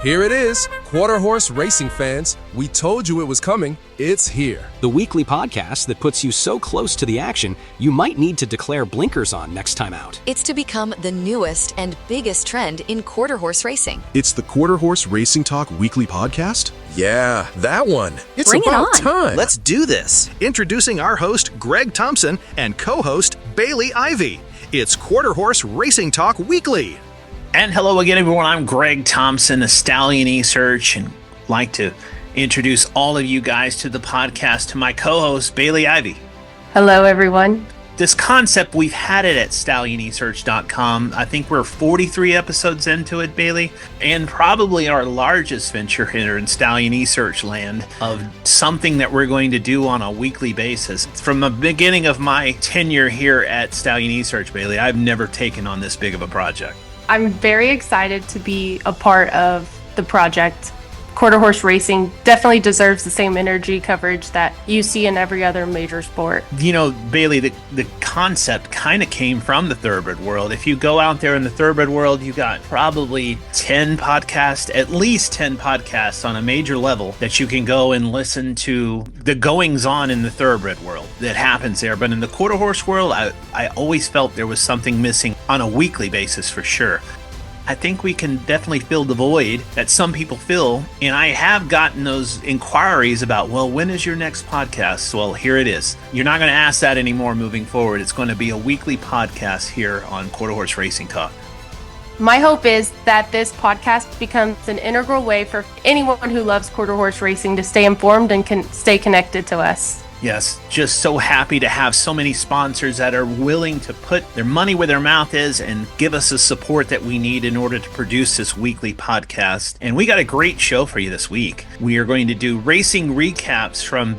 Here it is, Quarter Horse Racing fans. We told you it was coming. It's here. The weekly podcast that puts you so close to the action, you might need to declare blinkers on next time out. It's to become the newest and biggest trend in quarter horse racing. It's the Quarter Horse Racing Talk weekly podcast? Yeah, that one. It's Bring it about on. time. Let's do this. Introducing our host, Greg Thompson, and co-host, Bailey Ivey. It's Quarter Horse Racing Talk Weekly. And hello again, everyone. I'm Greg Thompson of StallioneSearch, and like to introduce all of you guys to the podcast, to my co-host, Bailey Ivey. Hello, everyone. This concept, we've had it at StallioneSearch.com. I think we're 43 episodes into it, Bailey, and probably our largest venture here in StallioneSearch land of something that we're going to do on a weekly basis. From the beginning of my tenure here at StallioneSearch, Bailey, I've never taken on this big of a project. I'm very excited to be a part of the project. Quarter horse racing definitely deserves the same energy coverage that you see in every other major sport. You know, Bailey, the concept kind of came from the thoroughbred world. If you go out there in the thoroughbred world, you got probably 10 podcasts, at least 10 podcasts on a major level that you can go and listen to the goings on in the thoroughbred world that happens there. But in the quarter horse world, I always felt there was something missing on a weekly basis for sure. I think we can definitely fill the void that some people feel. And I have gotten those inquiries about, well, when is your next podcast? Well, here it is. You're not going to ask that anymore moving forward. It's going to be a weekly podcast here on Quarter Horse Racing Talk. My hope is that this podcast becomes an integral way for anyone who loves quarter horse racing to stay informed and can stay connected to us. Yes, just so happy to have so many sponsors that are willing to put their money where their mouth is and give us the support that we need in order to produce this weekly podcast. And we got a great show for you this week. We are going to do racing recaps from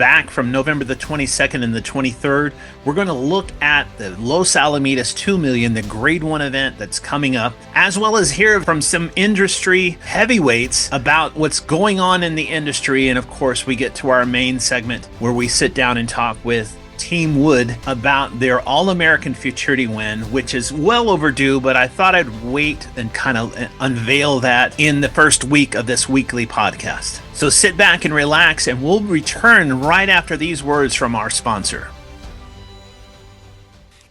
November the 22nd and the 23rd. We're going to look at the Los Alamitos 2 Million, the Grade 1 event that's coming up, as well as hear from some industry heavyweights about what's going on in the industry. And of course, we get to our main segment where we sit down and talk with Team Wood about their All-American Futurity win, which is well overdue, but I thought I'd wait and kind of unveil that in the first week of this weekly podcast. So sit back and relax, and we'll return right after these words from our sponsor.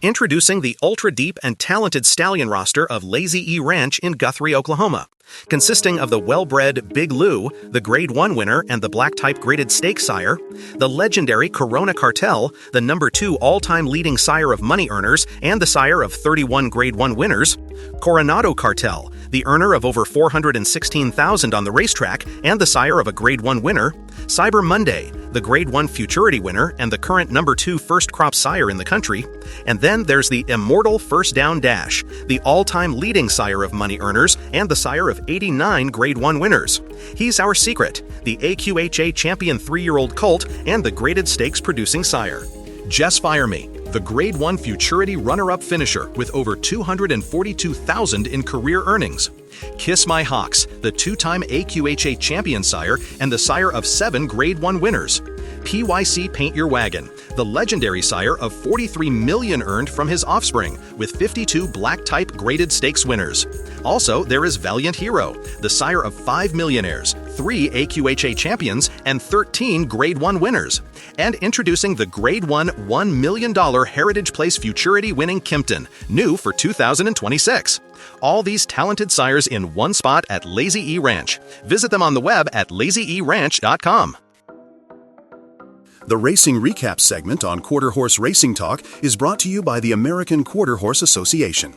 Introducing the ultra-deep and talented stallion roster of Lazy E Ranch in Guthrie, Oklahoma. Consisting of the well-bred Big Lou, the Grade 1 winner and the black-type graded stake sire, the legendary Corona Cartel, the number 2 all-time leading sire of money earners and the sire of 31 Grade 1 winners, Coronado Cartel, the earner of over $416,000 on the racetrack and the sire of a Grade 1 winner, Cyber Monday, the Grade 1 Futurity winner and the current number 2 first crop sire in the country, and then there's the immortal First Down Dash, the all-time leading sire of money earners and the sire of 89 Grade 1 winners. He's our secret, the AQHA champion 3-year-old colt and the graded stakes producing sire. Jess Fireme, the Grade 1 Futurity runner-up finisher with over $242,000 in career earnings. Kiss My Hawks, the 2-time AQHA champion sire and the sire of 7 Grade 1 winners. PYC Paint Your Wagon, the legendary sire of $43 million earned from his offspring, with 52 black-type graded stakes winners. Also, there is Valiant Hero, the sire of 5 millionaires, 3 AQHA champions, and 13 Grade 1 winners. And introducing the Grade 1 $1 million Heritage Place Futurity winning Kimpton, new for 2026. All these talented sires in one spot at Lazy E Ranch. Visit them on the web at lazyeranch.com. The Racing Recap segment on Quarter Horse Racing Talk is brought to you by the American Quarter Horse Association.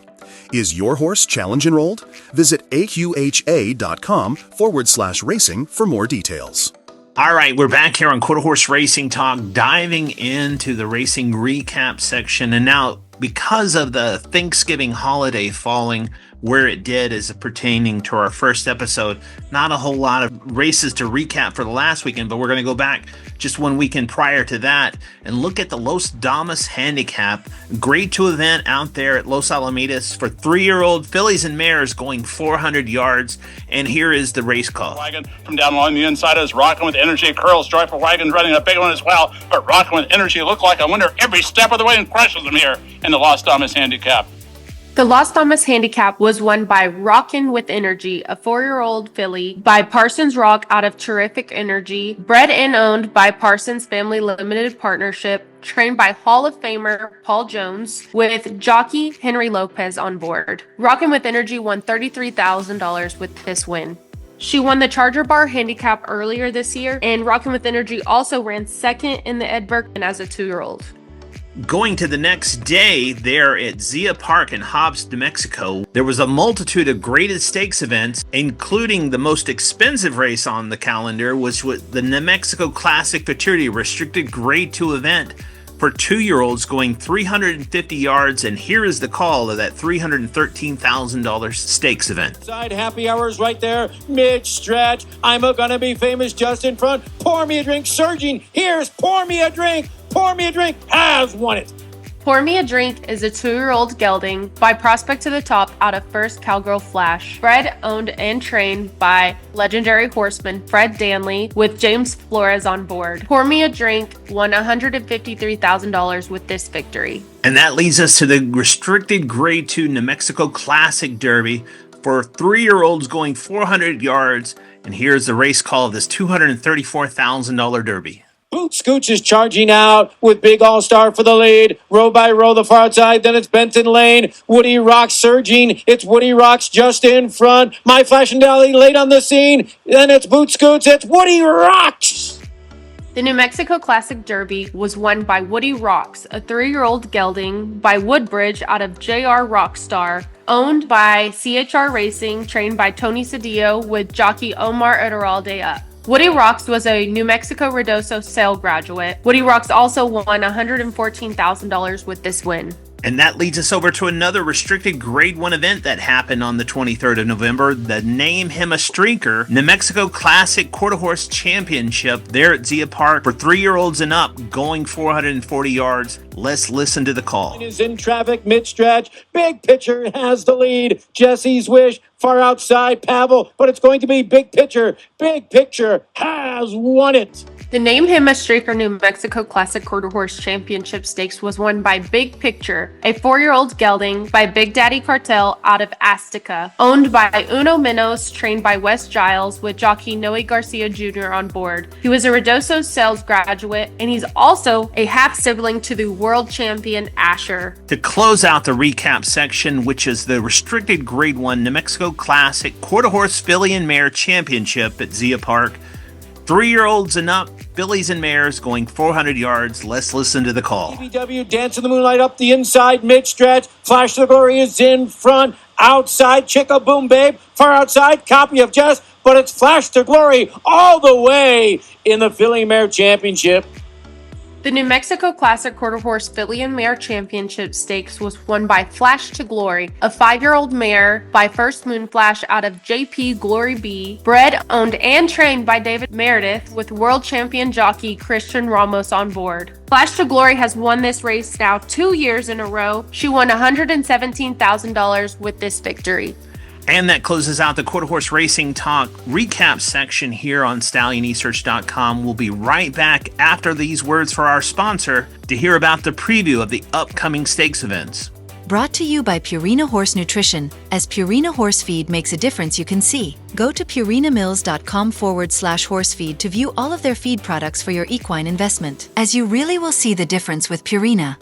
Is your horse challenge enrolled? Visit aqha.com/racing for more details. All right, we're back here on Quarter Horse Racing Talk, diving into the racing recap section. And now, because of the Thanksgiving holiday falling where it did as pertaining to our first episode, not a whole lot of races to recap for the last weekend, but we're going to go back just one weekend prior to that and look at the Los Damas Handicap Grade 2 event out there at Los Alamitos for 3-year-old fillies and mares going 400 yards. And here is the race call. Wagon from down along the inside is Rockin' with Energy. Curls Joyful Wagon running a big one as well, but Rockin' with Energy looked like a winner every step of the way and crushes them here in the Los Damas Handicap. The Los Thomas Handicap was won by Rockin' with Energy, a 4-year-old filly by Parsons Rock out of Terrific Energy, bred and owned by Parsons Family Limited Partnership, trained by Hall of Famer Paul Jones, with jockey Henry Lopez on board. Rockin' with Energy won $33,000 with this win. She won the Charger Bar Handicap earlier this year, and Rockin' with Energy also ran second in the Edberg as a 2-year-old. Going to the next day there at Zia Park in Hobbs, New Mexico, there was a multitude of graded stakes events, including the most expensive race on the calendar, which was the New Mexico Classic Futurity Restricted Grade 2 event for 2-year-olds going 350 yards, and here is the call of that $313,000 stakes event. Side happy hours right there, mid-stretch. I'm gonna be famous just in front. Pour me a drink, surging. Here's Pour Me a Drink. Pour Me a Drink has won it. Pour Me a Drink is a 2-year-old gelding by Prospect to the Top out of First Cowgirl Flash, bred, owned, and trained by legendary horseman Fred Danley with James Flores on board. Pour Me a Drink won $153,000 with this victory. And that leads us to the restricted Grade 2 New Mexico Classic Derby for 3-year-olds going 400 yards. And here's the race call of this $234,000 Derby. Boot Scooch is charging out with Big All-Star for the lead. Row by row, the far outside, then it's Benton Lane. Woody Rocks surging. It's Woody Rocks just in front. My Flash and Dally late on the scene. Then it's Boot Scooch. It's Woody Rocks. The New Mexico Classic Derby was won by Woody Rocks, a 3-year-old gelding by Woodbridge out of JR Rockstar, owned by CHR Racing, trained by Tony Cedillo with jockey Omar Ediralde up. Woody Rocks was a New Mexico Redoso Sale graduate. Woody Rocks also won $114,000 with this win. And that leads us over to another restricted Grade 1 event that happened on the 23rd of November, the Name Him a Streaker New Mexico Classic Quarter Horse Championship there at Zia Park for 3-year-olds and up, going 440 yards. Let's listen to the call. Is in traffic, mid-stretch. Big Pitcher has the lead. Jesse's Wish, far outside, Pavel, but it's going to be Big Pitcher. Big Picture has won it. The Name Him a Streaker New Mexico Classic Quarter Horse Championship Stakes was won by Big Picture, a 4-year-old gelding by Big Daddy Cartel out of Azteca, owned by Uno Minos, trained by Wes Giles with jockey Noe Garcia Jr. on board. He was a Redoso Sales graduate, and he's also a half-sibling to the world champion Asher. To close out the recap section, which is the restricted Grade 1 New Mexico Classic Quarter Horse Filly and Mare Championship at Zia Park, 3-year-olds and up, fillies and mares going 400 yards. Let's listen to the call. BBW Dance in the Moonlight up the inside, mid-stretch. Flash to the Glory is in front. Outside, Chicka Boom Babe. Far outside, Copy of Jess. But it's Flash to Glory all the way in the Filly Mare Championship. The New Mexico Classic Quarter Horse Filly and Mare Championship Stakes was won by Flash to Glory, a 5-year-old mare by First Moon Flash out of JP Glory B, bred, owned, and trained by David Meredith with world champion jockey Christian Ramos on board. Flash to Glory has won this race now 2 years in a row. She won $117,000 with this victory. And that closes out the Quarter Horse Racing Talk recap section here on StallionESearch.com. We'll be right back after these words for our sponsor to hear about the preview of the upcoming stakes events. Brought to you by Purina Horse Nutrition. As Purina Horse Feed makes a difference you can see. Go to purinamills.com/horsefeed to view all of their feed products for your equine investment, as you really will see the difference with Purina.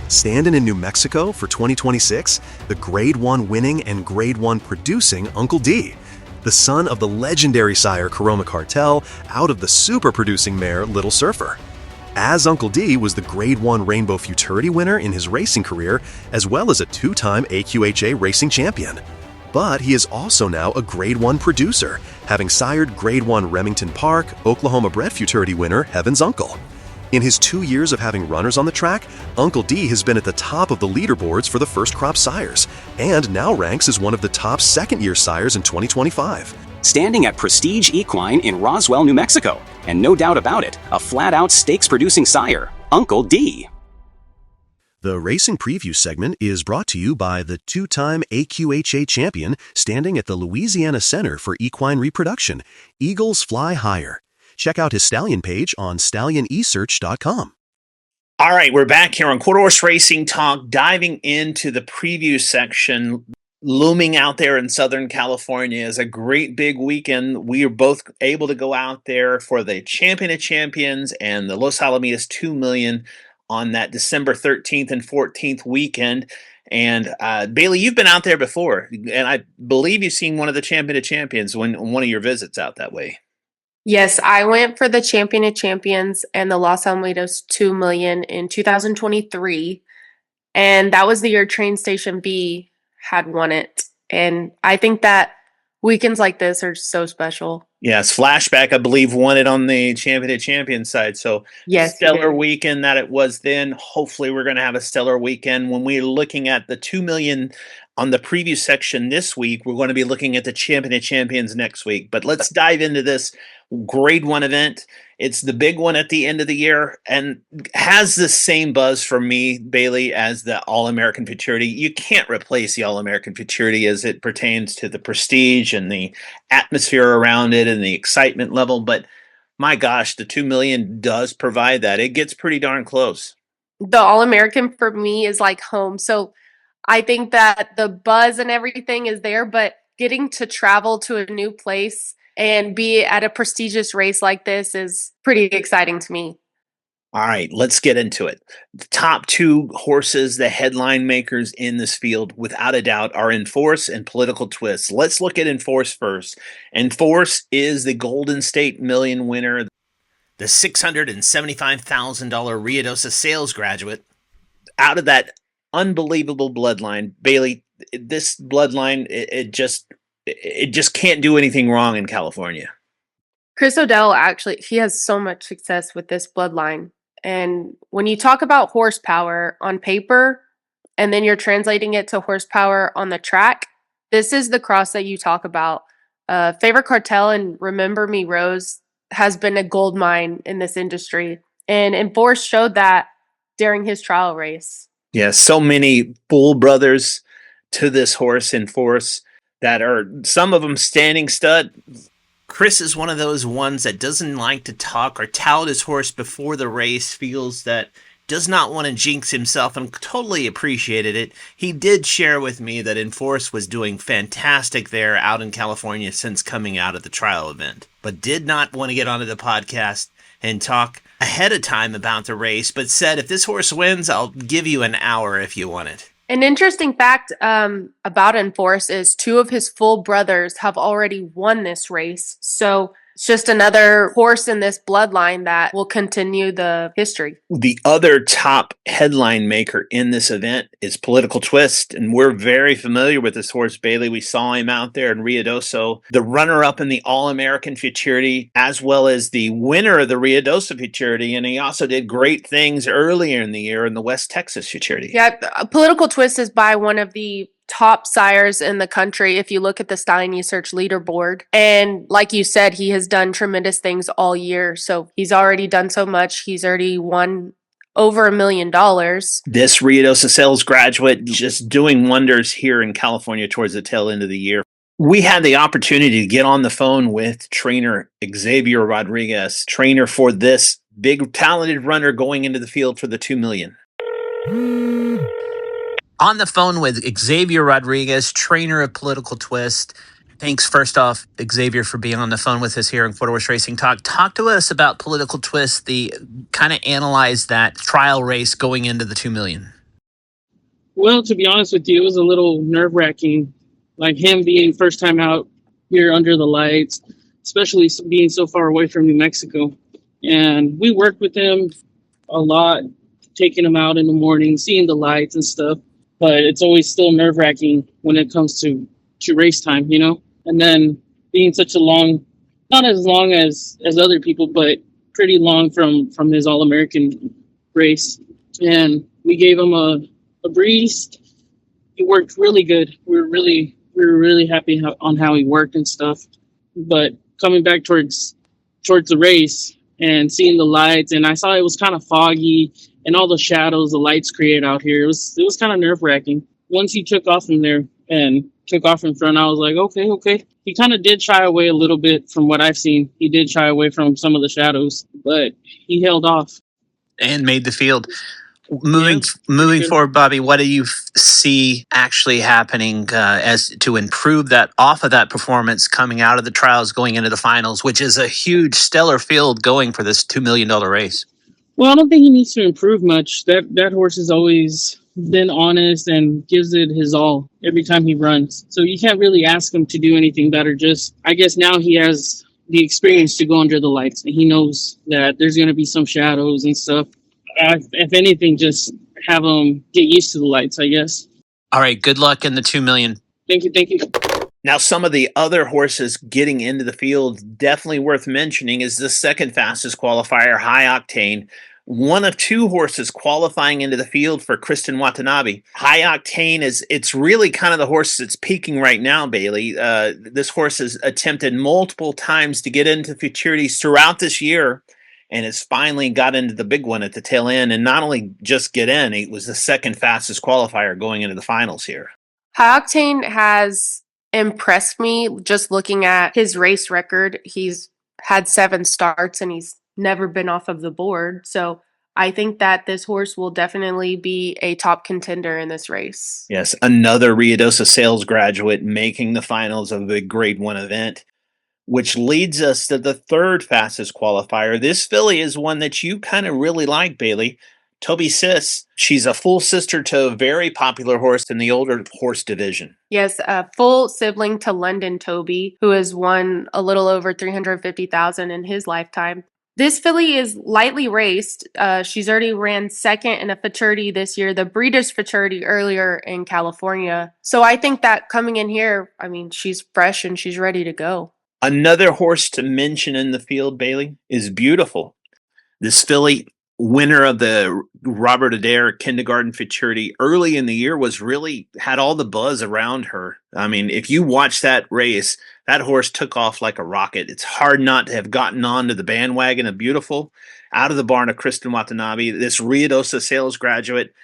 Standing in New Mexico for 2026, the Grade 1 winning and Grade 1 producing Uncle D, the son of the legendary sire Caroma Cartel out of the super producing mare Little Surfer. As Uncle D was the Grade 1 Rainbow Futurity winner in his racing career, as well as a 2-time AQHA racing champion. But he is also now a Grade 1 producer, having sired Grade 1 Remington Park, Oklahoma bred Futurity winner Heaven's Uncle. In his 2 years of having runners on the track, Uncle D has been at the top of the leaderboards for the first crop sires, and now ranks as one of the top second-year sires in 2025. Standing at Prestige Equine in Roswell, New Mexico, and no doubt about it, a flat-out stakes-producing sire, Uncle D. The Racing Preview segment is brought to you by the 2-time AQHA champion standing at the Louisiana Center for Equine Reproduction, Eagles Fly Higher. Check out his stallion page on StallionESearch.com. All right, we're back here on Quarter Horse Racing Talk, diving into the preview section. Looming out there in Southern California is a great big weekend. We are both able to go out there for the Champion of Champions and the Los Alamitos 2 million on that December 13th and 14th weekend. And Bailey, you've been out there before, and I believe you've seen one of the Champion of Champions when one of your visits out that way. Yes, I went for the Champion of Champions and the Los Alamitos 2 million in 2023. And that was the year Train Station B had won it. And I think that weekends like this are so special. Yes, Flashback, I believe, won it on the Champion of Champions side. So Yes, stellar weekend that it was then. Hopefully we're going to have a stellar weekend. When we're looking at the 2 million on the preview section this week, we're going to be looking at the Champion of Champions next week. But let's dive into this grade 1 event. It's the big one at the end of the year and has the same buzz for me, Bailey, as the All-American Futurity. You can't replace the All-American Futurity as it pertains to the prestige and the atmosphere around it and the excitement level. But my gosh, the 2 million does provide that. It gets pretty darn close. The All-American for me is like home. So I think that the buzz and everything is there, but getting to travel to a new place and be at a prestigious race like this is pretty exciting to me. All right, let's get into it. The top 2 horses, the headline makers in this field, without a doubt, are Enforce and Political Twist. Let's look at Enforce first. Enforce is the Golden State Million winner, the $675,000 Ruidoso sales graduate. Out of that unbelievable bloodline, Bailey, this bloodline, it just can't do anything wrong in California. Chris O'Dell, actually, he has so much success with this bloodline. And when you talk about horsepower on paper, and then you're translating it to horsepower on the track, this is the cross that you talk about. Favorite Cartel and Remember Me Rose has been a gold mine in this industry. And Enforce showed that during his trial race. Yeah, so many full brothers to this horse Enforce that are some of them standing stud. Chris is one of those ones that doesn't like to talk or tout his horse before the race, feels that does not want to jinx himself, and totally appreciated it. He did share with me that Enforce was doing fantastic there out in California since coming out of the trial event, but did not want to get onto the podcast and talk ahead of time about the race, but said, if this horse wins, I'll give you an hour if you want it. An interesting fact about Enforce is 2 of his full brothers have already won this race. So it's just another horse in this bloodline that will continue the history. The other top headline maker in this event is Political Twist, and we're very familiar with this horse, Bailey. We saw him out there in Ruidoso, the runner-up in the All-American Futurity, as well as the winner of the Ruidoso Futurity, and he also did great things earlier in the year in the West Texas Futurity. Yeah, Political Twist is by one of the top sires in the country if you look at the StallioneSearch leaderboard. And like you said, he has done tremendous things all year. So he's already done so much. He's already won over $1 million. This Ruidoso sales graduate just doing wonders here in California towards the tail end of the year. We had the opportunity to get on the phone with trainer Xavier Rodriguez, trainer for this big talented runner going into the field for the 2 million. On the phone with Xavier Rodriguez, trainer of Political Twist. Thanks, first off, Xavier, for being on the phone with us here in Quarter Horse Racing Talk. Talk to us about Political Twist, the kind of analyze that trial race going into the 2 million. Well, to be honest with you, it was a little nerve-wracking, like him being first time out here under the lights, especially being so far away from New Mexico. And we worked with him a lot, taking him out in the morning, seeing the lights and stuff. But it's always still nerve-wracking when it comes to race time, you know? And then being such a long, not as long as other people, but pretty long from his All-American race. And we gave him a breeze. He worked really good. We were really happy on how he worked and stuff. But coming back towards the race and seeing the lights, and I saw it was kind of foggy, and all the shadows the lights create out here, it was kind of nerve-wracking. Once he took off from there and took off in front, I was like, okay. He kind of did shy away a little bit from what I've seen. He did shy away from some of the shadows, but he held off. and made the field. Moving forward, Bobby, what do you see actually happening as to improve that off of that performance coming out of the trials, going into the finals, which is a huge stellar field going for this $2 million race? Well, I don't think he needs to improve much. That horse has always been honest and gives it his all every time he runs. So you can't really ask him to do anything better. Just, I guess now he has the experience to go under the lights, and he knows that there's going to be some shadows and stuff. If anything, just have him get used to the lights, I guess. All right. Good luck in the $2 million. Thank you. Now, some of the other horses getting into the field, definitely worth mentioning, is the second fastest qualifier, High Octane. One of two horses qualifying into the field for Kristen Watanabe. High Octane it's really kind of the horse that's peaking right now, Bailey. This horse has attempted multiple times to get into futurities throughout this year, and has finally got into the big one at the tail end. And not only just get in, it was the second fastest qualifier going into the finals here. High Octane has impressed me just looking at his race record. He's had 7 starts and he's never been off of the board. So I think that this horse will definitely be a top contender in this race. Yes, another Ruidoso sales graduate making the finals of the Grade 1 event, which leads us to the third fastest qualifier. This filly is one that you kind of really like, Bailey. Toby Sis. She's a full sister to a very popular horse in the older horse division. Yes, a full sibling to London Toby, who has won a little over $350,000 in his lifetime. This filly is lightly raced. She's already ran second in a futurity this year, the Breeders' Futurity earlier in California. So I think that coming in here, she's fresh and she's ready to go. Another horse to mention in the field, Bailey, is Beautiful. This filly, winner of the Robert Adair Kindergarten Futurity early in the year, had all the buzz around her. If you watch that race, that horse took off like a rocket. It's hard not to have gotten onto the bandwagon of Beautiful. Out of the barn of Kristen Watanabe, this Ruidoso sales graduate,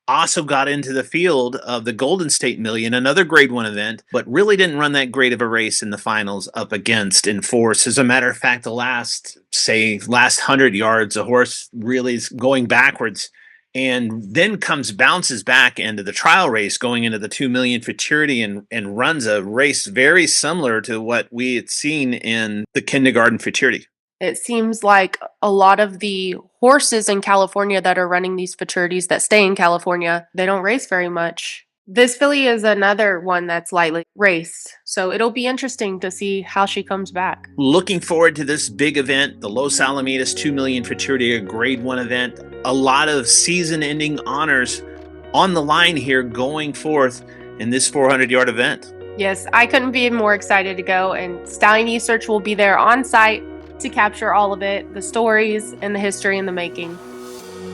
also got into the field of the Golden State Million, another Grade 1 event, but really didn't run that great of a race in the finals up against Enforce. As a matter of fact, the last 100 yards, the horse really is going backwards and then bounces back into the trial race going into the 2 million futurity and runs a race very similar to what we had seen in the Kindergarten Futurity. It seems like a lot of the horses in California that are running these futurities that stay in California, they don't race very much. This filly is another one that's lightly raced, so it'll be interesting to see how she comes back. Looking forward to this big event, the Los Alamitos 2 million futurity, a Grade 1 event. A lot of season-ending honors on the line here going forth in this 400-yard event. Yes, I couldn't be more excited to go, and StallioneSearch will be there on site to capture all of it, the stories and the history in the making.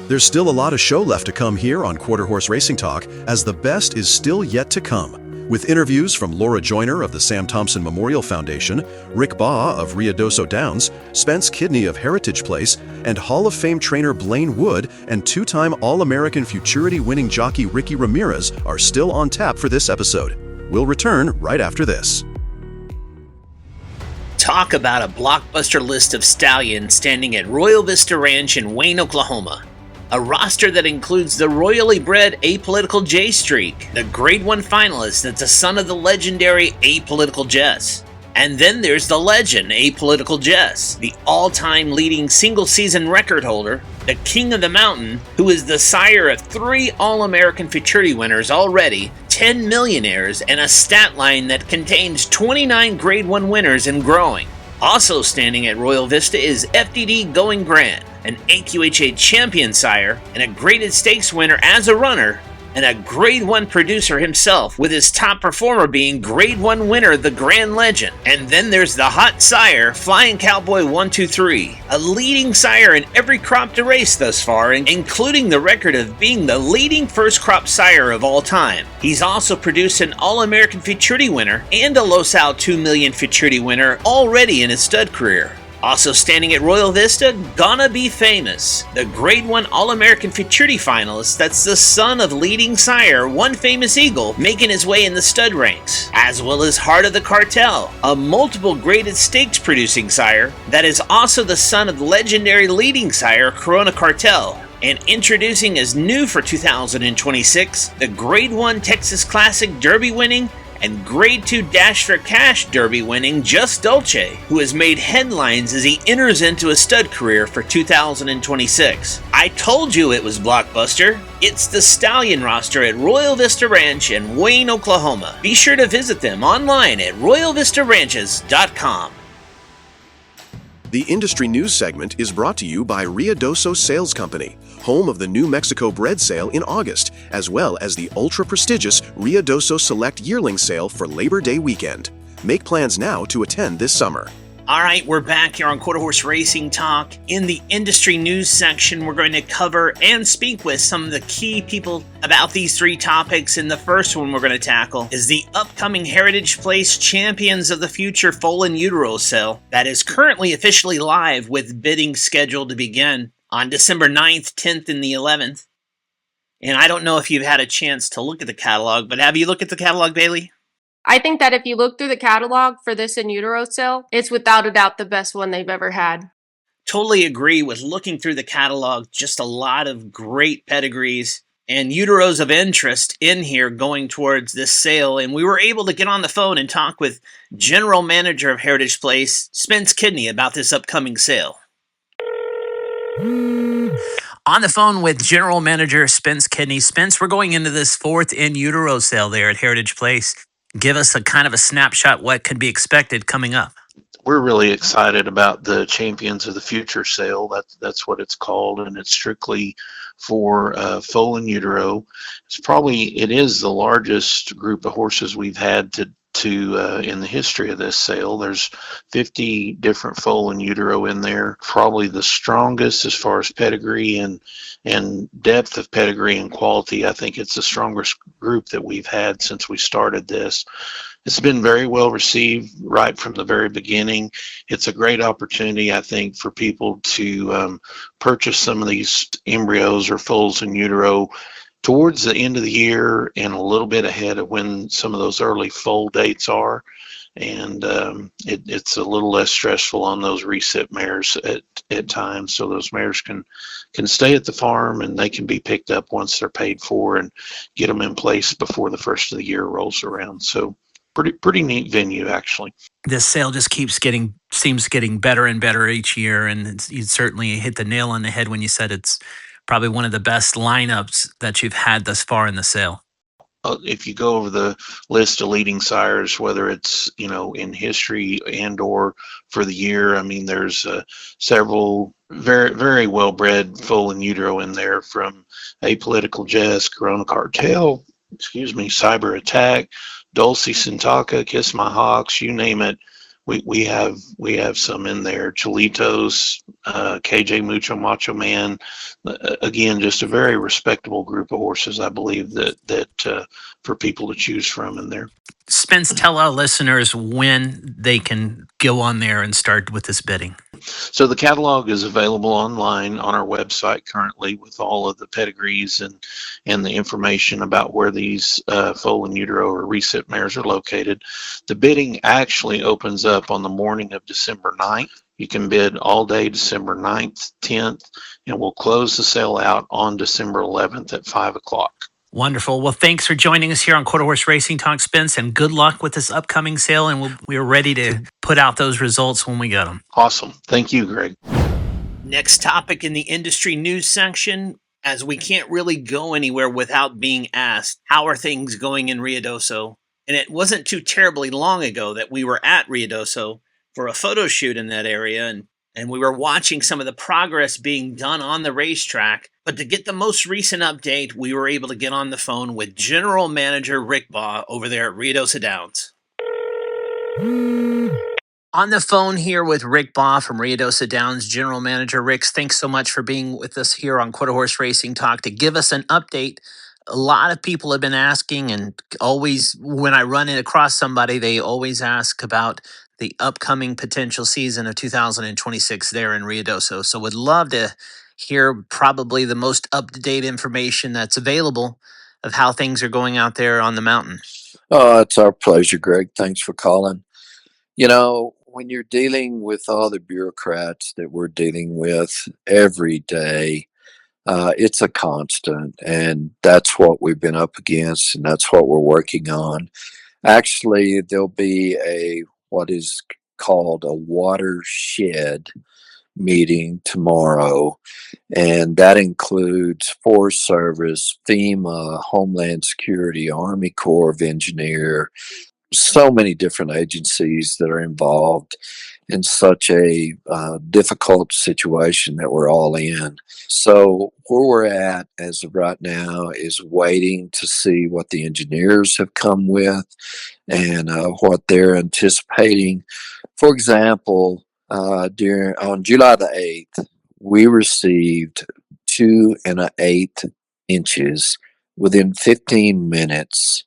There's still a lot of show left to come here on Quarter Horse Racing Talk, as the best is still yet to come. With interviews from Laura Joyner of the Sam Thompson Memorial Foundation, Rick Baugh of Ruidoso Downs, Spence Kidney of Heritage Place, and Hall of Fame trainer Blaine Wood and 2-time All-American Futurity winning jockey Ricky Ramirez are still on tap for this episode. We'll return right after this. Talk about a blockbuster list of stallions standing at Royal Vista Ranch in Wayne, Oklahoma. A roster that includes the royally bred Apolitical J Streak, the Grade 1 finalist that's a son of the legendary Apolitical Jess. And then there's the legend Apolitical Jess, the all-time leading single-season record holder, the King of the Mountain, who is the sire of 3 All-American Futurity winners already, 10 millionaires, and a stat line that contains 29 Grade 1 winners and growing. Also standing at Royal Vista is FDD Going Grand, an AQHA champion sire, and a graded stakes winner as a runner, and a Grade 1 producer himself, with his top performer being Grade 1 winner the Grand Legend. And then there's the hot sire, Flying Cowboy 123, a leading sire in every crop to race thus far, including the record of being the leading first crop sire of all time. He's also produced an All-American Futurity winner and a Los Al 2 million Futurity winner already in his stud career. Also standing at Royal Vista, Gonna Be Famous, the Grade 1 All-American Futurity finalist that's the son of leading sire, One Famous Eagle, making his way in the stud ranks, as well as Heart of the Cartel, a multiple graded stakes producing sire that is also the son of the legendary leading sire, Corona Cartel, And introducing as new for 2026, the Grade 1 Texas Classic Derby winning and Grade 2 Dash for Cash Derby winning Just Dolce, who has made headlines as he enters into a stud career for 2026. I told you it was blockbuster. It's the Stallion roster at Royal Vista Ranch in Wayne, Oklahoma. Be sure to visit them online at royalvistaranches.com. The industry news segment is brought to you by Ruidoso Sales Company, home of the New Mexico bread sale in August, as well as the ultra-prestigious Ruidoso Select Yearling Sale for Labor Day weekend. Make plans now to attend this summer. All right, we're back here on Quarter Horse Racing Talk. In the industry news section, we're going to cover and speak with some of the key people about these three topics. And the first one we're going to tackle is the upcoming Heritage Place Champions of the Future Foal in Utero sale that is currently officially live with bidding scheduled to begin on December 9th, 10th, and the 11th. And I don't know if you've had a chance to look at the catalog, but have you looked at the catalog, Bailey? I think that if you look through the catalog for this in utero sale, it's without a doubt the best one they've ever had. Totally agree with looking through the catalog. Just a lot of great pedigrees and uteros of interest in here going towards this sale. And we were able to get on the phone and talk with General Manager of Heritage Place, Spence Kidney, about this upcoming sale. On the phone with General Manager Spence Kidney. Spence, we're going into this fourth in utero sale there at Heritage Place. Give us a kind of a snapshot what could be expected coming up. We're really excited about the Champions of the Future sale. That's what it's called, and it's strictly for foal in utero. It is the largest group of horses we've had to in the history of this sale. There's 50 different foal in utero in there. Probably the strongest as far as pedigree and depth of pedigree and quality. I think it's the strongest group that we've had since we started this. It's been very well received right from the very beginning. It's a great opportunity, I think, for people to purchase some of these embryos or foals in utero towards the end of the year and a little bit ahead of when some of those early foal dates are. And it's a little less stressful on those reset mares at times. So those mares can stay at the farm and they can be picked up once they're paid for and get them in place before the first of the year rolls around. So pretty neat venue, actually. This sale just seems getting better and better each year. And you certainly hit the nail on the head when you said it's probably one of the best lineups that you've had thus far in the sale. If you go over the list of leading sires, whether it's, in history and or for the year, I mean, there's several very, very well-bred foal in utero in there, from Apolitical Jest, Corona Cartel, Cyber Attack, Dulce Sintaka, Kiss My Hawks, you name it. We have some in there. Cholitos, KJ Mucho Macho Man. Again, just a very respectable group of horses, I believe, that for people to choose from in there. Spence, tell our listeners when they can go on there and start with this bidding. So the catalog is available online on our website currently with all of the pedigrees and the information about where these foal in utero or reset mares are located. The bidding actually opens up on the morning of December 9th. You can bid all day December 9th, 10th, and we'll close the sale out on December 11th at 5 o'clock. Wonderful. Well, thanks for joining us here on Quarter Horse Racing Talk, Spence, and good luck with this upcoming sale. And we're ready to put out those results when we get them. Awesome. Thank you, Greg. Next topic in the industry news section, as we can't really go anywhere without being asked, how are things going in Ruidoso? And it wasn't too terribly long ago that we were at Ruidoso for a photo shoot in that area, and we were watching some of the progress being done on the racetrack. But to get the most recent update, we were able to get on the phone with General Manager Rick Baugh over there at Ruidoso Downs. On the phone here with Rick Baugh from Ruidoso Downs, General Manager. Rick, thanks so much for being with us here on Quarter Horse Racing Talk to give us an update. A lot of people have been asking, and always when I run across somebody, they always ask about the upcoming potential season of 2026 there in Ruidoso. So would love to hear probably the most up-to-date information that's available of how things are going out there on the mountain. Oh, it's our pleasure, Greg. Thanks for calling. When you're dealing with all the bureaucrats that we're dealing with every day, It's a constant, and that's what we've been up against, and that's what we're working on. Actually, there'll be what is called a watershed meeting tomorrow, and that includes Forest Service, FEMA, Homeland Security, Army Corps of Engineer, so many different agencies that are involved in such a difficult situation that we're all in. So where we're at as of right now is waiting to see what the engineers have come with and what they're anticipating. For example, on July the 8th, we received 2 1/8 inches within 15 minutes,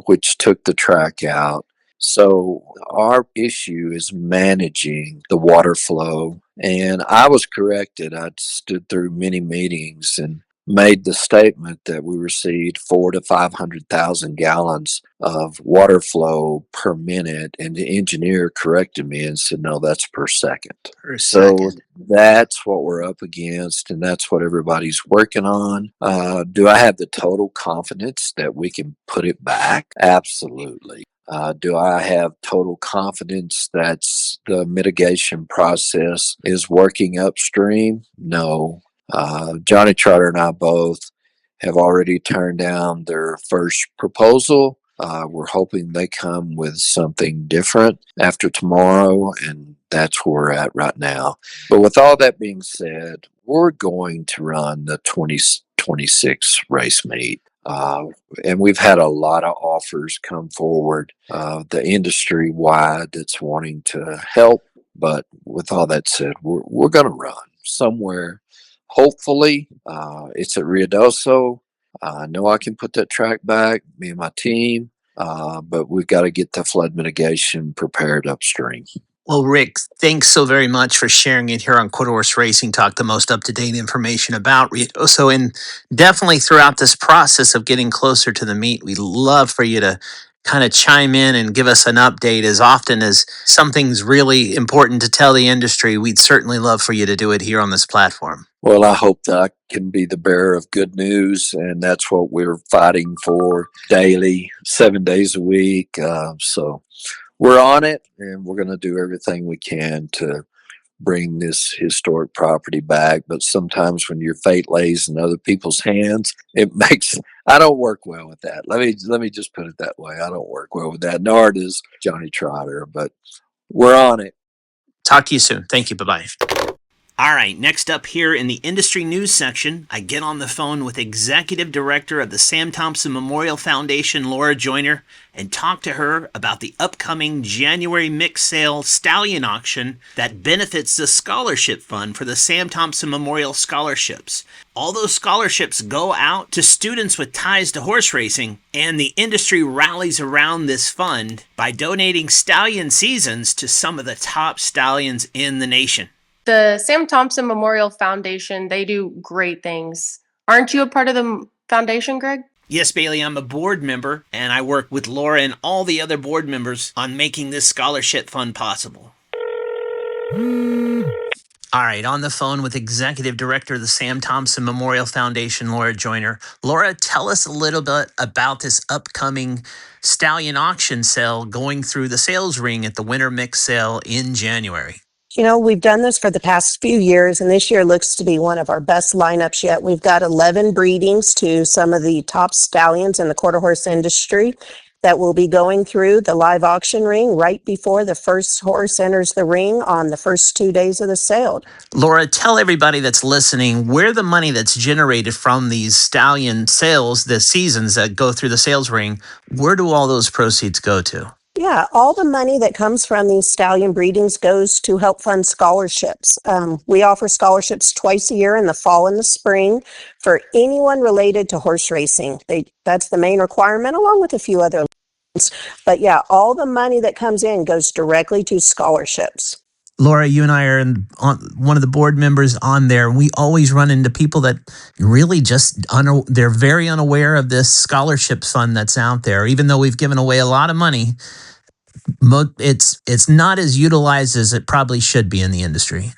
which took the track out. So our issue is managing the water flow. And I was corrected. I stood through many meetings and made the statement that we received 400 to 500,000 gallons of water flow per minute, and the engineer corrected me and said, "No, that's per second." So that's what we're up against, and that's what everybody's working on. Do I have the total confidence that we can put it back? Absolutely. Do I have total confidence that the mitigation process is working upstream? No. Johnny Trotter and I both have already turned down their first proposal. We're hoping they come with something different after tomorrow, and that's where we're at right now. But with all that being said, we're going to run the 2026 race meet. And we've had a lot of offers come forward, the industry wide that's wanting to help. But with all that said, we're going to run somewhere. Hopefully, it's at Ruidoso. I know I can put that track back, me and my team, but we've got to get the flood mitigation prepared upstream. Well, Rick, thanks so very much for sharing it here on Quarter Horse Racing Talk, the most up-to-date information about Ruidoso. And definitely throughout this process of getting closer to the meet, we'd love for you to kind of chime in and give us an update as often as something's really important to tell the industry. We'd certainly love for you to do it here on this platform. Well, I hope that I can be the bearer of good news, and that's what we're fighting for daily, 7 days a week. So we're on it, and we're going to do everything we can to bring this historic property back. But sometimes when your fate lays in other people's hands, I don't work well with that. Let me just put it that way. I don't work well with that, nor does Johnny Trotter, but we're on it. Talk to you soon. Thank you. Bye-bye. All right, next up here in the industry news section, I get on the phone with Executive Director of the Sam Thompson Memorial Foundation, Laura Joyner, and talk to her about the upcoming January mixed sale stallion auction that benefits the scholarship fund for the Sam Thompson Memorial Scholarships. All those scholarships go out to students with ties to horse racing, and the industry rallies around this fund by donating stallion seasons to some of the top stallions in the nation. The Sam Thompson Memorial Foundation, they do great things. Aren't you a part of the foundation, Greg? Yes, Bailey, I'm a board member, and I work with Laura and all the other board members on making this scholarship fund possible. All right, on the phone with Executive Director of the Sam Thompson Memorial Foundation, Laura Joyner. Laura, tell us a little bit about this upcoming stallion auction sale going through the sales ring at the Winter Mix Sale in January. You know, we've done this for the past few years, and this year looks to be one of our best lineups yet. We've got 11 breedings to some of the top stallions in the quarter horse industry that will be going through the live auction ring right before the first horse enters the ring on the first 2 days of the sale. Laura, tell everybody that's listening where the money that's generated from these stallion sales, the seasons that go through the sales ring, where do all those proceeds go to? Yeah, all the money that comes from these stallion breedings goes to help fund scholarships. We offer scholarships twice a year in the fall and the spring for anyone related to horse racing. That's the main requirement, along with a few other ones. But yeah, all the money that comes in goes directly to scholarships. Laura, you and I are one of the board members on there. We always run into people that really just, they're very unaware of this scholarship fund that's out there. Even though we've given away a lot of money, it's not as utilized as it probably should be in the industry.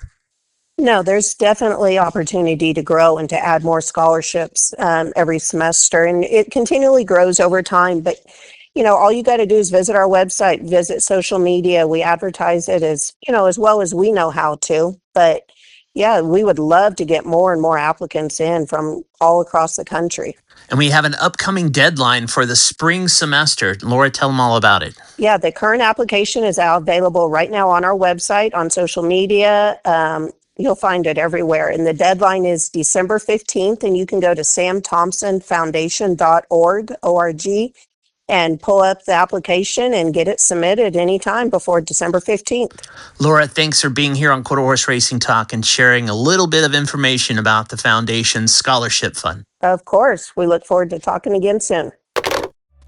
No, there's definitely opportunity to grow and to add more scholarships every semester, and it continually grows over time. But all you got to do is visit our website, visit social media. We advertise it as well as we know how to. But yeah, we would love to get more and more applicants in from all across the country. And we have an upcoming deadline for the spring semester. Laura, tell them all about it. Yeah, the current application is out available right now on our website, on social media. You'll find it everywhere. And the deadline is December 15th, and you can go to samthompsonfoundation.org, and pull up the application and get it submitted anytime before December 15th. Laura, thanks for being here on Quarter Horse Racing Talk and sharing a little bit of information about the Foundation's Scholarship Fund. Of course. We look forward to talking again soon.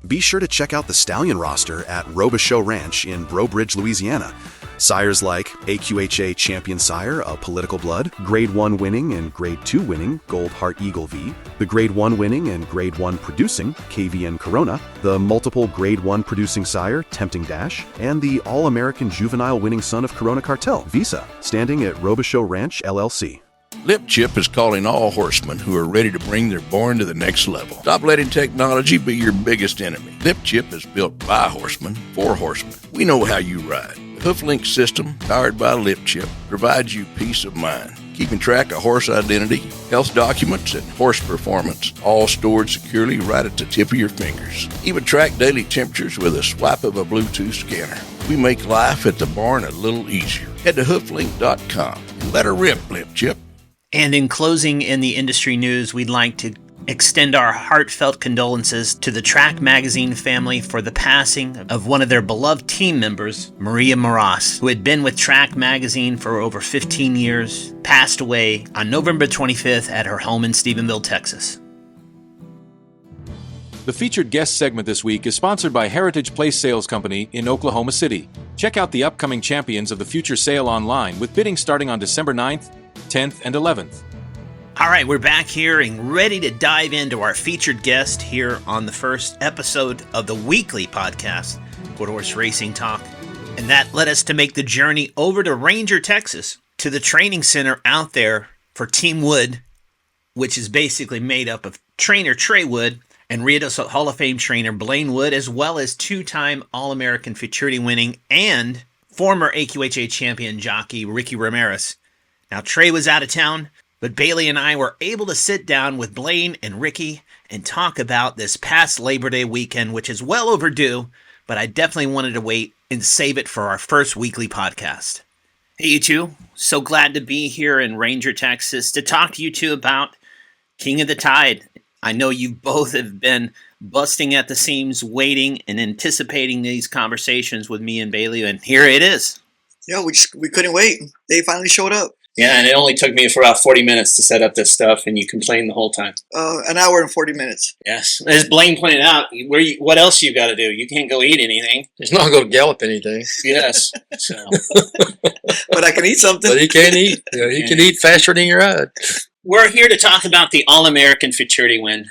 Be sure to check out the stallion roster at Robichaux Ranch in Breaux Bridge, Louisiana. Sires like AQHA Champion Sire, a Political Blood, Grade 1 winning and Grade 2 winning Gold Heart Eagle V, the Grade 1 winning and Grade 1 producing KVN Corona, the multiple Grade 1 producing sire Tempting Dash, and the All-American Juvenile winning son of Corona Cartel, Visa, standing at Robichaux Ranch, LLC. Lip Chip is calling all horsemen who are ready to bring their barn to the next level. Stop letting technology be your biggest enemy. Lip Chip is built by horsemen for horsemen. We know how you ride. The HoofLink system, powered by Lip Chip, provides you peace of mind, keeping track of horse identity, health documents, and horse performance, all stored securely right at the tip of your fingers. Even track daily temperatures with a swipe of a Bluetooth scanner. We make life at the barn a little easier. Head to hooflink.com and let her rip, Lip Chip. And in closing in the industry news, we'd like to extend our heartfelt condolences to the Track Magazine family for the passing of one of their beloved team members, Maria Moras, who had been with Track Magazine for over 15 years, passed away on November 25th at her home in Stephenville, Texas. The featured guest segment this week is sponsored by Heritage Place Sales Company in Oklahoma City. Check out the upcoming champions of the future sale online with bidding starting on December 9th, 10th, and 11th. All right, we're back here and ready to dive into our featured guest here on the first episode of the weekly podcast, Quarter Horse Racing Talk. And that led us to make the journey over to Ranger, Texas, to the training center out there for Team Wood, which is basically made up of trainer Trey Wood and Rios Hall of Fame trainer Blaine Wood, as well as two-time All-American Futurity winning and former AQHA champion jockey Ricky Ramirez. Now, Trey was out of town, but Bailey and I were able to sit down with Blaine and Ricky and talk about this past Labor Day weekend, which is well overdue, but I definitely wanted to wait and save it for our first weekly podcast. Hey, you two. So glad to be here in Ranger, Texas, to talk to you two about King of the Tide. I know you both have been busting at the seams, waiting and anticipating these conversations with me and Bailey, and here it is. Yeah, we couldn't wait. They finally showed up. Yeah, and it only took me for about 40 minutes to set up this stuff, and you complained the whole time. An hour and 40 minutes. Yes. As Blaine pointed out, what else you got to do? You can't go eat anything. He's not going to gallop anything. Yes. So. But I can eat something. But he can't eat. Yeah, he can eat faster than you ride. We're here to talk about the All-American Futurity win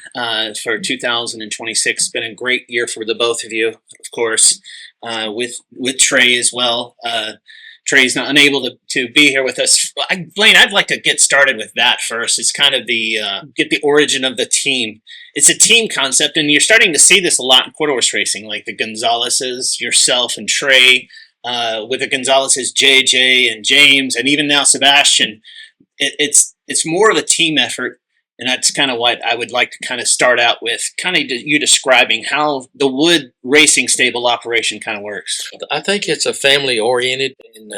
for 2026. It's been a great year for the both of you, of course, with Trey as well. Trey's not unable to be here with us. Blaine, I'd like to get started with that first. It's kind of get the origin of the team. It's a team concept, and you're starting to see this a lot in quarter horse racing, like the Gonzaleses, yourself and Trey, with the Gonzaleses, JJ and James, and even now Sebastian. It's more of a team effort, and that's kind of what I would like to kind of start out with, kind of you describing how the Wood Racing Stable operation kind of works. I think it's a family oriented, and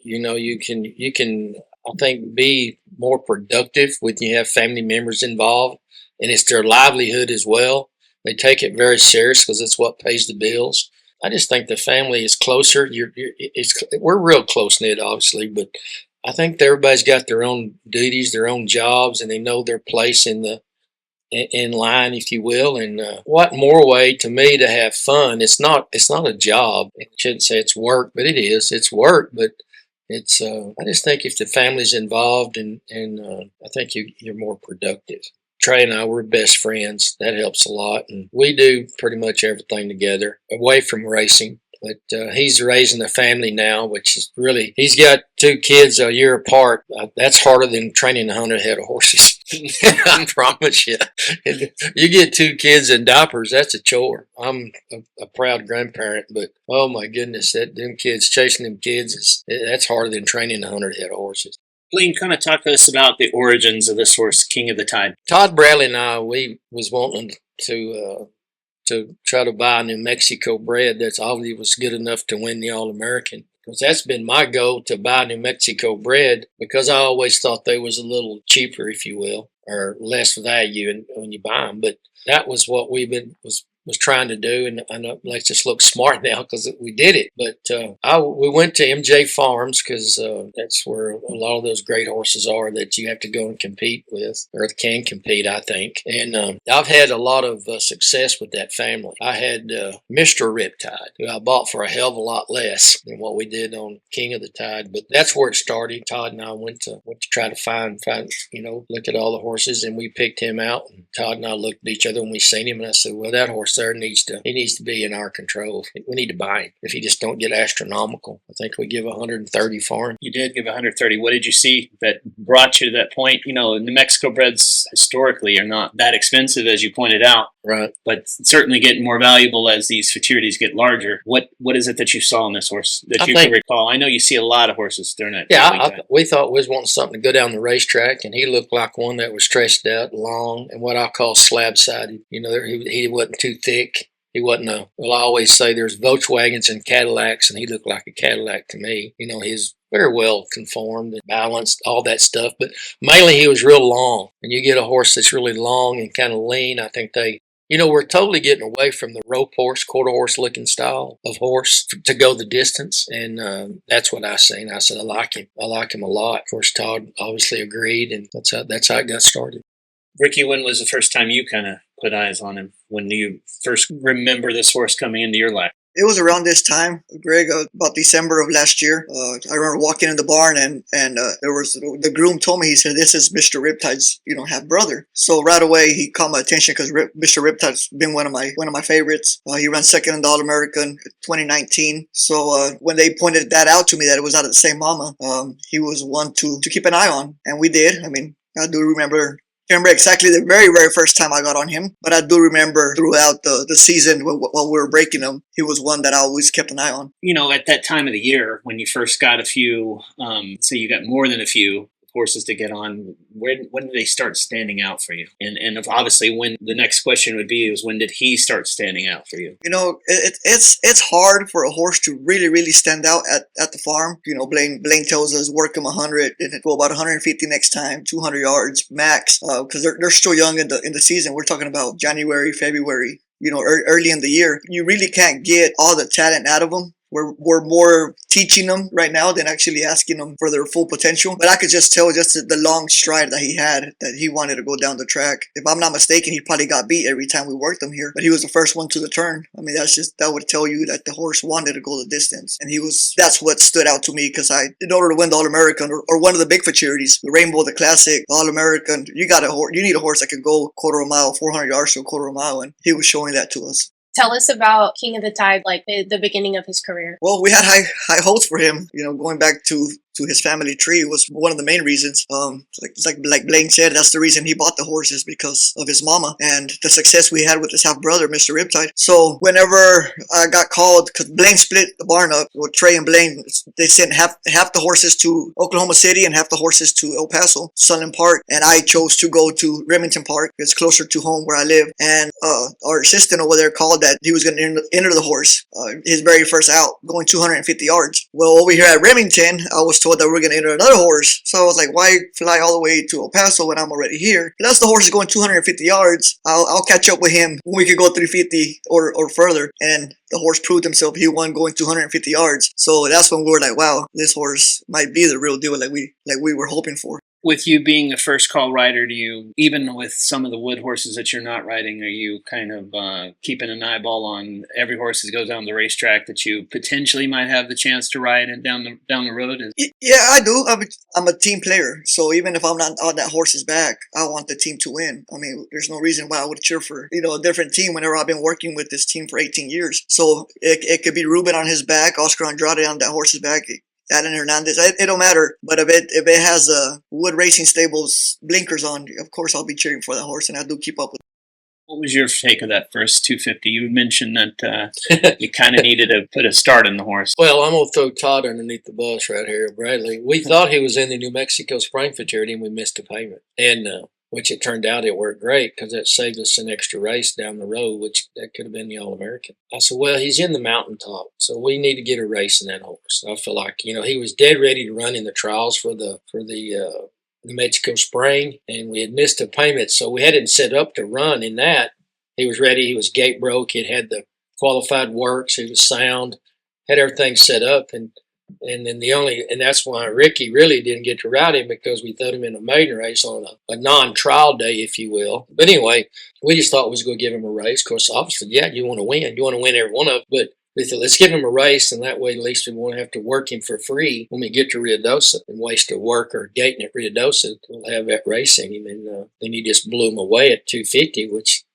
you can I think be more productive when you have family members involved, and it's their livelihood as well. They take it very serious because it's what pays the bills. I just think the family is closer. We're real close knit, obviously, but I think everybody's got their own duties, their own jobs, and they know their place in line, if you will. And what more way to me to have fun? It's not a job. I shouldn't say it's work, but it is. It's work, but it's. I just think if the family's involved, and I think you're more productive. Trey and I were best friends. That helps a lot, and we do pretty much everything together away from racing. But he's raising a family now, which is really, he's got 2 kids a year apart. That's harder than training 100 head of horses. I promise you. You get 2 kids in diapers, that's a chore. I'm a proud grandparent, but oh my goodness, them kids, chasing them kids, that's harder than training 100 head of horses. Blaine, kind of talk to us about the origins of this horse, King of the Tide. Todd Bradley and I, we was wanting to try to buy a New Mexico bred that's obviously was good enough to win the All-American. Because that's been my goal, to buy New Mexico bred, because I always thought they was a little cheaper, if you will, or less value when you buy them. But that was what we've been was trying to do, and I know it makes us look smart now because we did it. But we went to MJ Farms because that's where a lot of those great horses are that you have to go and compete with, or can compete, I think. And I've had a lot of success with that family. I had Mr. Riptide, who I bought for a hell of a lot less than what we did on King of the Tide. But that's where it started. Todd and I went to try to find look at all the horses, and we picked him out. And Todd and I looked at each other when we seen him, and I said, well, that horse there needs to be in our control. We need to buy him if he just don't get astronomical. I think we give 130 for him. You did give 130. What did you see that brought you to that point? New Mexico breds historically are not that expensive, as you pointed out. Right. But certainly getting more valuable as these futurities get larger. What is it that you saw in this horse that you can recall? I know you see a lot of horses during that. Yeah, we thought we was wanting something to go down the racetrack, and he looked like one that was stretched out, long, and what I call slab-sided. He wasn't too thick. He wasn't I always say there's Volkswagens and Cadillacs, and he looked like a Cadillac to me. He's very well conformed and balanced, all that stuff. But mainly he was real long. And you get a horse that's really long and kind of lean, I think we're totally getting away from the rope horse, quarter horse looking style of horse to go the distance. And that's what I seen. I said, I like him. I like him a lot. Of course, Todd obviously agreed, and that's how it got started. Ricky, when was the first time you kind of put eyes on him? When you first remember this horse coming into your life? It was around this time, Greg, about December of last year. I remember walking in the barn, and there was the groom told me, he said, "This is Mr. Riptide's, half brother." So right away he caught my attention because Mr. Riptide's been one of my favorites. He ran second in the All-American 2019. So when they pointed that out to me, that it was out of the same mama, he was one to keep an eye on, and we did. I do remember. Can't remember exactly the very, very first time I got on him, but I do remember throughout the season while we were breaking him, he was one that I always kept an eye on. At that time of the year, when you first got a few, say you got more than a few horses to get on, when did they start standing out for you? And obviously, when the next question would be is, when did he start standing out for you? It's hard for a horse to really, really stand out at the farm. Blaine tells us work him 100 and go about 150 next time, 200 yards max, because they're still young in the season. We're talking about January, February. Early in the year, you really can't get all the talent out of them. We're more teaching them right now than actually asking them for their full potential. But I could just tell just the long stride that he had, that he wanted to go down the track. If I'm not mistaken, he probably got beat every time we worked him here. But he was the first one to the turn. That would tell you that the horse wanted to go the distance. And that's what stood out to me, because in order to win the All-American or one of the big futurities, the Rainbow, the Classic, the All-American, you need a horse that can go quarter of a mile, 400 yards to a quarter of a mile. And he was showing that to us. Tell us about King of the Tide, like the beginning of his career. Well, we had high hopes for him. Going back to his family tree was one of the main reasons. Like Blaine said, that's the reason he bought the horses, because of his mama and the success we had with his half brother, Mr. Riptide. So whenever I got called, because Blaine split the barn up, well, Trey and Blaine, they sent half the horses to Oklahoma City and half the horses to El Paso, Sunland Park, and I chose to go to Remington Park. It's closer to home where I live. And our assistant over there called that he was going to enter the horse, his very first out, going 250 yards. Well, over here at Remington, I was told that we're going to enter another horse. So I was like, why fly all the way to El Paso when I'm already here? Plus the horse is going 250 yards. I'll catch up with him when we could go 350 or further. And the horse proved himself. He won going 250 yards. So that's when we were like, wow, this horse might be the real deal, like we were hoping for. With you being the first call rider, do you, even with some of the wood horses that you're not riding, are you kind of keeping an eyeball on every horse that goes down the racetrack that you potentially might have the chance to ride and down the road? Yeah, I do. I'm a team player, so even if I'm not on that horse's back, I want the team to win. I mean, there's no reason why I would cheer for a different team whenever I've been working with this team for 18 years. So it could be Ruben on his back, Oscar Andrade on that horse's back, Alan Hernandez. It don't matter. But if it has Wood Racing Stables blinkers on, of course I'll be cheering for that horse, and I do keep up with. What was your take of that first 250? You mentioned that you kind of needed to put a start in the horse. Well, I'm going to throw Todd underneath the bus right here, Bradley. We thought he was in the New Mexico Spring Futurity, and we missed a payment. And which it turned out it worked great because that saved us an extra race down the road, which that could have been the All-American. I said, well, he's in the mountaintop, so we need to get a race in that horse. I feel like, he was dead ready to run in the trials for the New Mexico Spring, and we had missed a payment, so we had him set up to run in that. He was ready. He was gate broke. He had the qualified works. He was sound, had everything set up, and then that's why Ricky really didn't get to ride him, because we threw him in a maiden race on a non-trial day, if you will. But anyway, we just thought we was going to give him a race. Of course, obviously, yeah, you want to win. You want to win every one of them. But we thought, let's give him a race, and that way at least we won't have to work him for free when we get to Ruidoso and waste a work or gating at Ruidoso. We'll have that racing him, and then he just blew him away at 250, which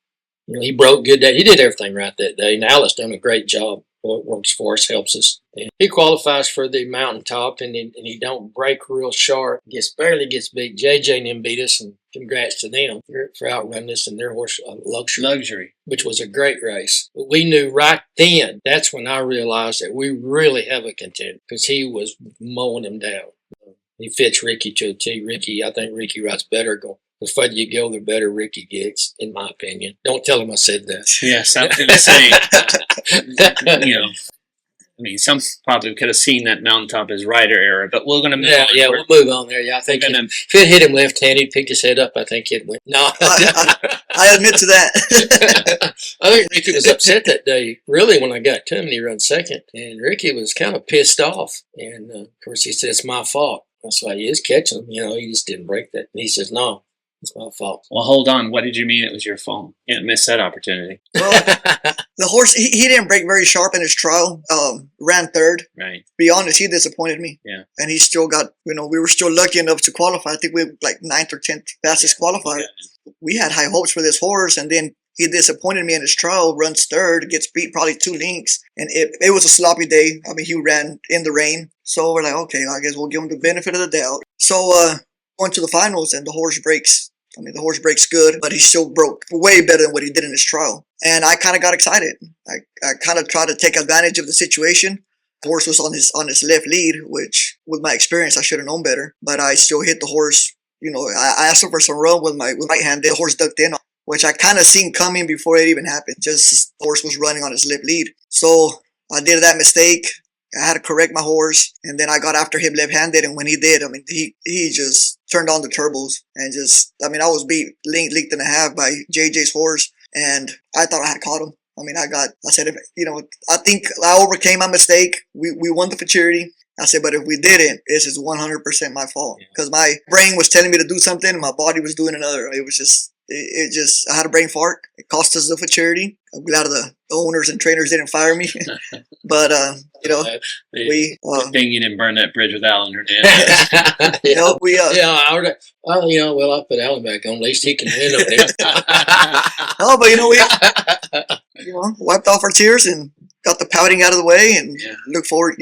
he broke good day. He did everything right that day, and Alice done a great job. It works for us, helps us. And he qualifies for the mountaintop, and he don't break real sharp. Barely gets beat. JJ and him beat us, and congrats to them for outrunning us in their horse luxury, which was a great race. But we knew right then, that's when I realized that we really have a contender, because he was mowing him down. He fits Ricky to a T. I think Ricky rides better. The further you go, the better Ricky gets, in my opinion. Don't tell him I said that. Yes, I was going to say, some probably could have seen that mountaintop as rider error, but we're going to move on. Yeah, we'll move on there. Yeah, I think if it hit him left-handed, picked his head up, I think it went. No. I admit to that. I think Ricky was upset that day, really, when I got to him, and he ran second. And Ricky was kind of pissed off. And, of course, he said, it's my fault. That's why he is catching him. He just didn't break that. And he says, no. It's my fault. Well, hold on. What did you mean it was your fault? You didn't miss that opportunity. Well, the horse, he didn't break very sharp in his trial. Ran third. Right. To be honest, he disappointed me. Yeah. And he still got, we were still lucky enough to qualify. I think we were like 9th or 10th fastest qualifier. Yeah. We had high hopes for this horse, and then he disappointed me in his trial, runs third, gets beat probably 2 lengths. And it was a sloppy day. I mean, he ran in the rain. So we're like, okay, I guess we'll give him the benefit of the doubt. So going to the finals, and the horse breaks. The horse breaks good, but he still broke way better than what he did in his trial. And I kind of got excited. I kind of tried to take advantage of the situation. The horse was on his left lead, which with my experience, I should have known better. But I still hit the horse. I asked him for some run with my right hand. The horse ducked in, which I kind of seen coming before it even happened. Just the horse was running on his left lead. So I did that mistake. I had to correct my horse, and then I got after him left-handed, and when he did, he just turned on the turbos, and I was beat length and a half by JJ's horse, and I thought I had caught him. I think I overcame my mistake. We won the futurity. I said, but if we didn't, this is 100% my fault, because my brain was telling me to do something, and my body was doing another. It was just, I had a brain fart. It cost us the futurity. I'm glad the owners and trainers didn't fire me. But, good thing you didn't burn that bridge with Alan Hernandez. I'll put Alan back on. At least he can win up there. We wiped off our tears and got the pouting out of the way, and look forward.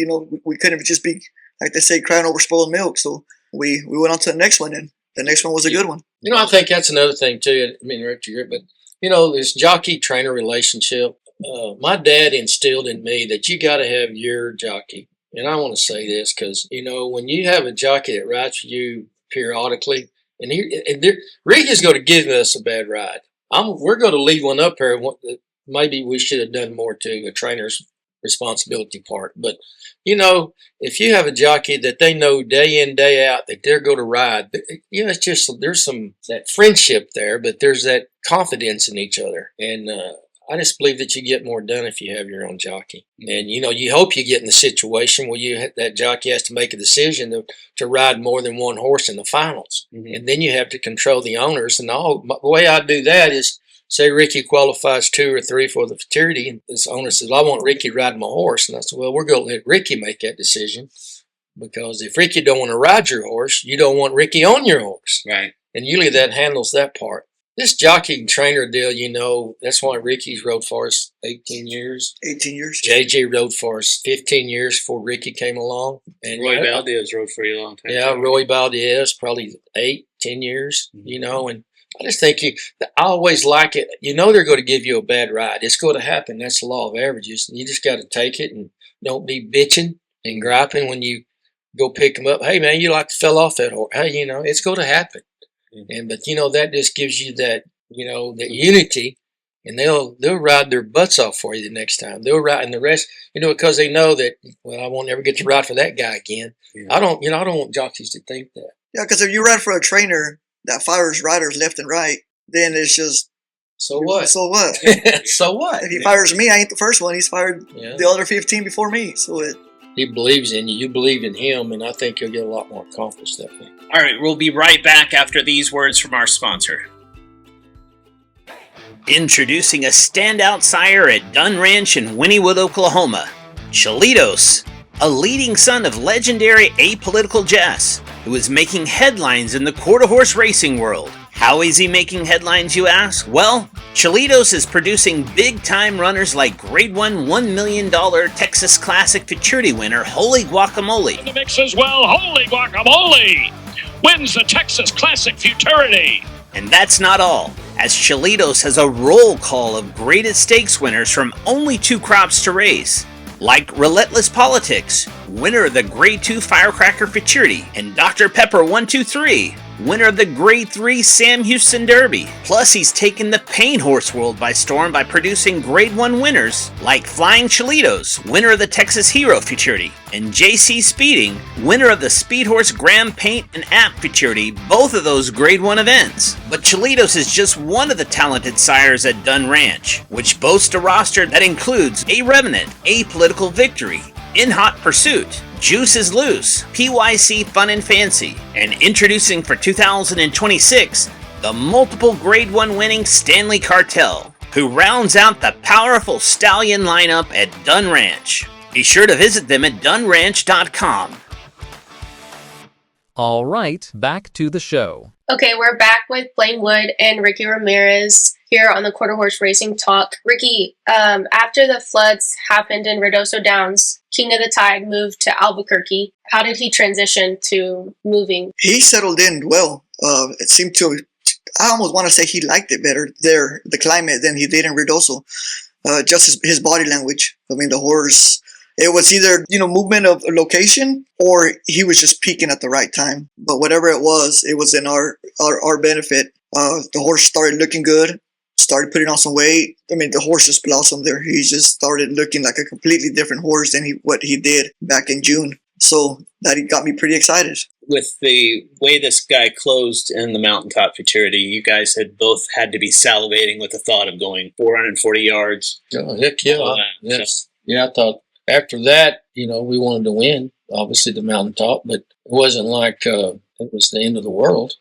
We couldn't just be, like they say, crying over spoiled milk. So we went on to the next one, and the next one was a good one. I think that's another thing too. Richard, but this jockey-trainer relationship. My dad instilled in me that you got to have your jockey. And I want to say this because, when you have a jockey that rides for you periodically, and Ricky's going to give us a bad ride. We're going to leave one up here. Maybe we should have done more to a trainer's responsibility part. But, if you have a jockey that they know day in, day out that they're going to ride, it's just, there's that friendship there, but there's that confidence in each other. And I just believe that you get more done if you have your own jockey. And, you hope you get in the situation where that jockey has to make a decision to ride more than one horse in the finals. And then you have to control the owners. And the way I do that is, say Ricky qualifies 2 or 3 for the futurity, and this owner says, I want Ricky riding my horse. And I said, well, we're going to let Ricky make that decision. Because if Ricky don't want to ride your horse, you don't want Ricky on your horse. Right. And usually that handles that part. This jockey and trainer deal, that's why Ricky's rode for us 18 years. 18 years. JJ rode for us 15 years before Ricky came along. And Roy Valdez rode for you a long time. Yeah, Roy Valdez, probably 8, 10 years, and I just think I always like it. They're going to give you a bad ride. It's going to happen. That's the law of averages. You just got to take it and don't be bitching and griping when you go pick them up. Hey, man, you fell off that horse. Hey, it's going to happen. But that just gives you that, that unity, and they'll ride their butts off for you the next time. They'll ride, and the rest, because they know that, I won't ever get to ride for that guy again. Yeah. I don't want jockeys to think that. Yeah, because if you ride for a trainer that fires riders left and right, then it's just, so what? So what? So what? If he fires me, I ain't the first one. He's fired the other 15 before me. So he believes in you. You believe in him, and I think you'll get a lot more accomplished that way. All right, we'll be right back after these words from our sponsor. Introducing a standout sire at Dunn Ranch in Wynnewood, Oklahoma, Chalitos, a leading son of legendary apolitical Jess, who is making headlines in the quarter horse racing world. How is he making headlines, you ask? Well, Chalitos is producing big-time runners like Grade 1 $1 million Texas Classic Futurity winner Holy Guacamole. In the mix as well, Holy Guacamole wins the Texas Classic Futurity. And that's not all, as Chalitos has a roll call of graded stakes winners from only 2 crops to race, like Relentless Politics, winner of the Grade 2 Firecracker Futurity, and Dr. Pepper 123, winner of the Grade 3 Sam Houston Derby. Plus, he's taken the Pain Horse world by storm by producing Grade 1 winners like Flying Chalitos, winner of the Texas Hero Futurity, and JC Speeding, winner of the Speed Horse Graham Paint and App Futurity, both of those Grade 1 events. But Chalitos is just one of the talented sires at Dunn Ranch, which boasts a roster that includes A Revenant, Apolitical Victory, In Hot Pursuit, Juice is Loose, PYC Fun and Fancy, and introducing for 2026, the multiple Grade 1 winning Stanley Cartel, who rounds out the powerful stallion lineup at Dunn Ranch. Be sure to visit them at dunranch.com. All right, back to the show. Okay, we're back with Blaine Wood and Ricky Ramirez here on the Quarter Horse Racing Talk. Ricky, after the floods happened in Redoso Downs, King of the Tide moved to Albuquerque. How did he transition to moving? He settled in well. It seemed to, I almost want to say he liked it better there, the climate, than he did in Redoso. Just his body language. I mean, the horse, it was either, movement of location or he was just peaking at the right time. But whatever it was in our benefit. The horse started looking good, started putting on some weight. I mean, the horse just blossomed there. He just started looking like a completely different horse than what he did back in June. So that got me pretty excited. With the way this guy closed in the Mountaintop Futurity, you guys had both had to be salivating with the thought of going 440 yards. Oh, heck yeah. Yeah, I thought after that, we wanted to win, obviously the Mountaintop, but it wasn't like it was the end of the world.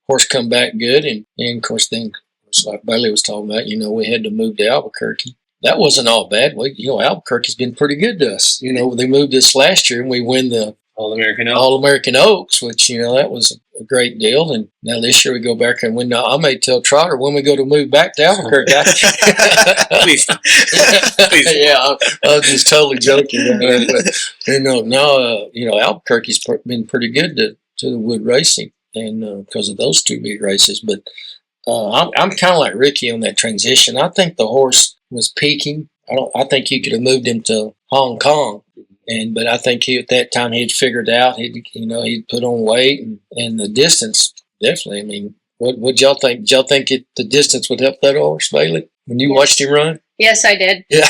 Horse come back good, and of course, then, like Bailey was talking about, we had to move to Albuquerque. That wasn't all bad. Albuquerque's been pretty good to us. They moved us last year, and we win the All-American Oaks, which, that was a great deal. And now this year we go back and win. Now, I may tell Trotter when we go to move back to Albuquerque. Please. Yeah, I was just totally joking. Albuquerque's been pretty good to the wood racing, and because of those 2 big races. But I'm kind of like Ricky on that transition. I think the horse was peaking. I think you could have moved him to Hong Kong. But I think at that time he'd figured out he'd put on weight and the distance definitely. I mean, what y'all think? Did y'all think the distance would help that horse, Bailey, when you watched him run? Yes, I did. Yeah.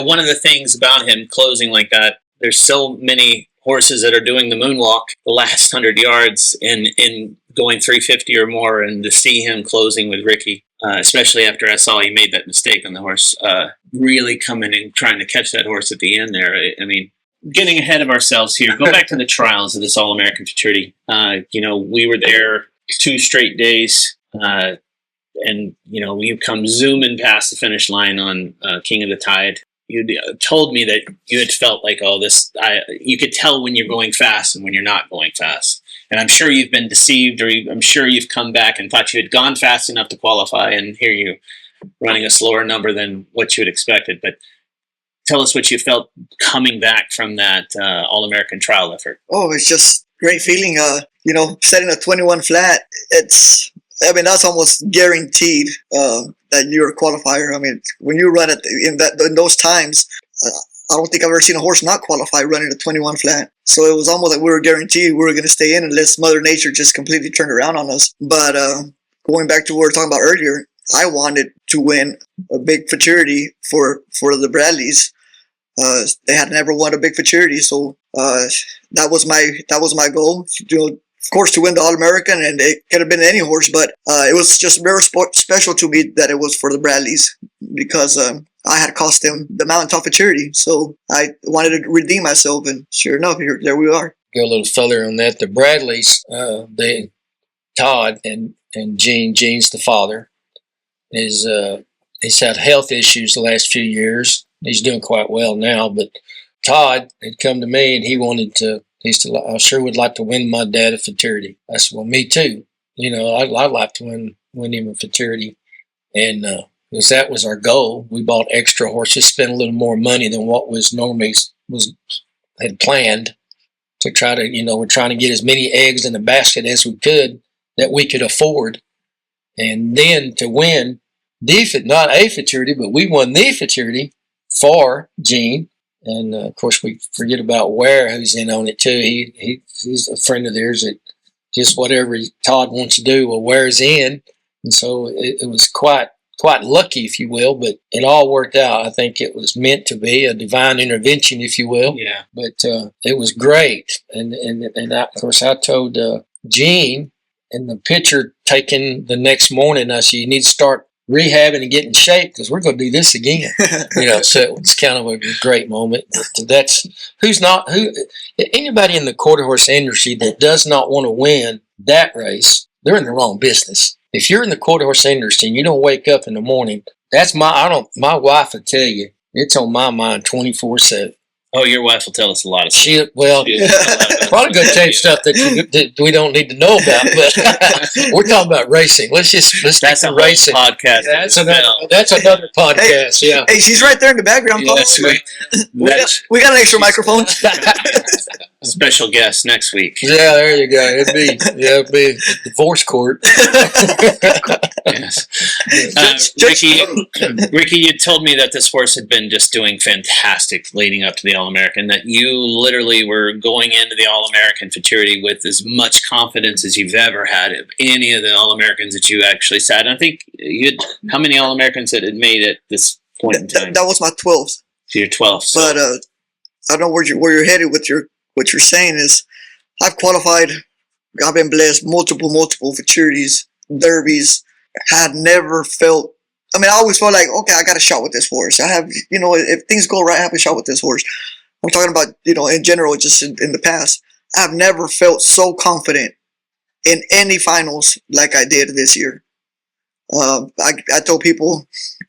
One of the things about him closing like that, there's so many horses that are doing the moonwalk the last 100 yards in going 350 or more, and to see him closing with Ricky, especially after I saw you made that mistake on the horse, really coming and trying to catch that horse at the end there. I mean, getting ahead of ourselves here. Go back to the trials of this All-American Futurity. We were there 2 straight days, and we've come zooming past the finish line on King of the Tide. You told me that you had felt like, you could tell when you're going fast and when you're not going fast. And I'm sure you've been deceived, or I'm sure you've come back and thought you had gone fast enough to qualify, and here you running a slower number than what you had expected. But tell us what you felt coming back from that All-American trial effort. Oh, it's just great feeling. Setting a 21 flat, that's almost guaranteed that you're a qualifier. I mean, when you run in those times, I don't think I've ever seen a horse not qualify running a 21 flat. So it was almost like we were guaranteed we were going to stay in unless Mother Nature just completely turned around on us. But going back to what we were talking about earlier, I wanted to win a big futurity for the Bradleys. They had never won a big futurity, so that was my goal. Of course, to win the All-American, and it could have been any horse, but it was just very special to me that it was for the Bradleys, because I had cost them the Mountaintop Futurity, so I wanted to redeem myself, and sure enough, there we are. Go a little further on that. The Bradleys, Todd and Gene's the father, he's had health issues the last few years. He's doing quite well now, but Todd had come to me and he said, I sure would like to win my dad a futurity. I said, well, me too. I'd like to win him a futurity. And because that was our goal, we bought extra horses, spent a little more money than what was normally had planned to try to, we're trying to get as many eggs in the basket as we could that we could afford. And then to win not a futurity, but we won the futurity for Gene. And of course, we forget about Ware, who's in on it too. He's a friend of theirs that just whatever Todd wants to do, Ware's in. And so it was quite lucky, if you will, but it all worked out. I think it was meant to be a divine intervention, if you will. Yeah. But it was great. And of course, I told Gene and the picture taken the next morning, I said, you need to start rehabbing and get in shape because we're going to do this again. So it's kind of a great moment. That's anybody in the quarter horse industry that does not want to win that race, they're in the wrong business. If you're in the quarter horse industry and you don't wake up in the morning, my wife will tell you, it's on my mind 24/7. Oh, your wife will tell us a lot of stuff. Probably going to tell you stuff that we don't need to know about, but we're talking about racing. Let's that's a racing podcast. That's another podcast. Yeah. Hey, she's right there in the background. Yeah, we got an extra microphone. Special guest next week. Yeah, there you go. It'd be a divorce court. Yes. Ricky, you told me that this horse had been just doing fantastic leading up to the All-American, that you literally were going into the All-American Futurity with as much confidence as you've ever had of any of the All-Americans that you actually sat. And I think how many All-Americans that had made at this point in time? That was my 12th. So you're 12th. So. But I don't know where you're headed with what you're saying is I've qualified, I've been blessed, multiple futurities, derbies, had never felt, I always felt like, okay, I got a shot with this horse. I have, if things go right, I have a shot with this horse. I'm talking about, in general, just in the past. I've never felt so confident in any finals like I did this year. I told people,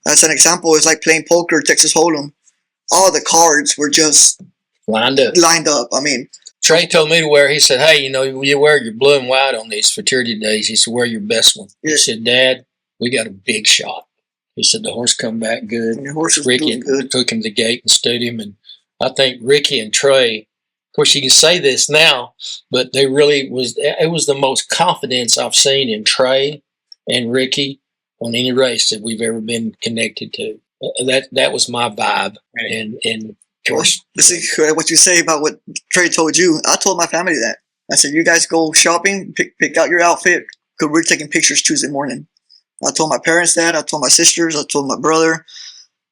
as an example, it's like playing poker, Texas Hold'em. All the cards were just lined up. Trey told me to wear, he said, hey, you wear your blue and white on these futurity days. He said, wear your best one. He said, Dad, we got a big shot. He said, the horse come back good. The horse was Ricky good. Took him to the gate and stood him. And I think Ricky and Trey, of course, you can say this now, but it was the most confidence I've seen in Trey and Ricky on any race that we've ever been connected to. That was my vibe. Right. And of course, what you say about what Trey told you, I told my family that. I said, you guys go shopping, pick out your outfit, because we're taking pictures Tuesday morning. I told my parents that. I told my sisters. I told my brother,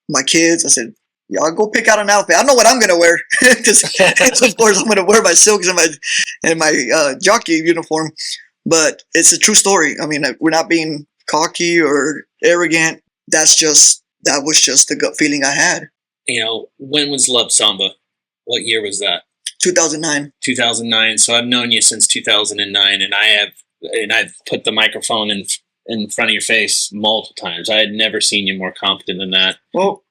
my kids. I said, y'all go pick out an outfit. I know what I'm going to wear. Because, of course, I'm going to wear my silks and my jockey uniform. But it's a true story. We're not being cocky or arrogant. That was just the gut feeling I had. When was Love Samba? What year was that? 2009. 2009. So I've known you since 2009, and I've put the microphone in front of your face multiple times. I had never seen you more confident than that. Well,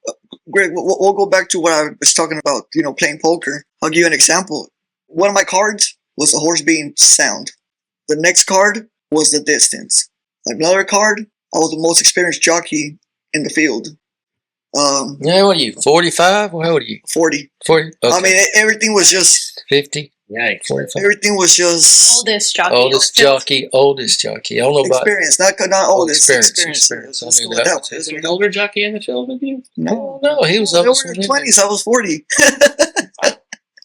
Greg, we'll go back to what I was talking about, playing poker. I'll give you an example. One of my cards was the horse being sound. The next card was the distance. Another card, I was the most experienced jockey in the field. What are you, 45? Well, how old are you? 40. 40? Okay. I mean, everything was just... 50? Yeah, 45. Everything was just... Oldest jockey. Oldest jockey. I don't know about... Experience, not oldest. Experience. Is there an older jockey in the field with you? No, he was over in his 20s. I was 40.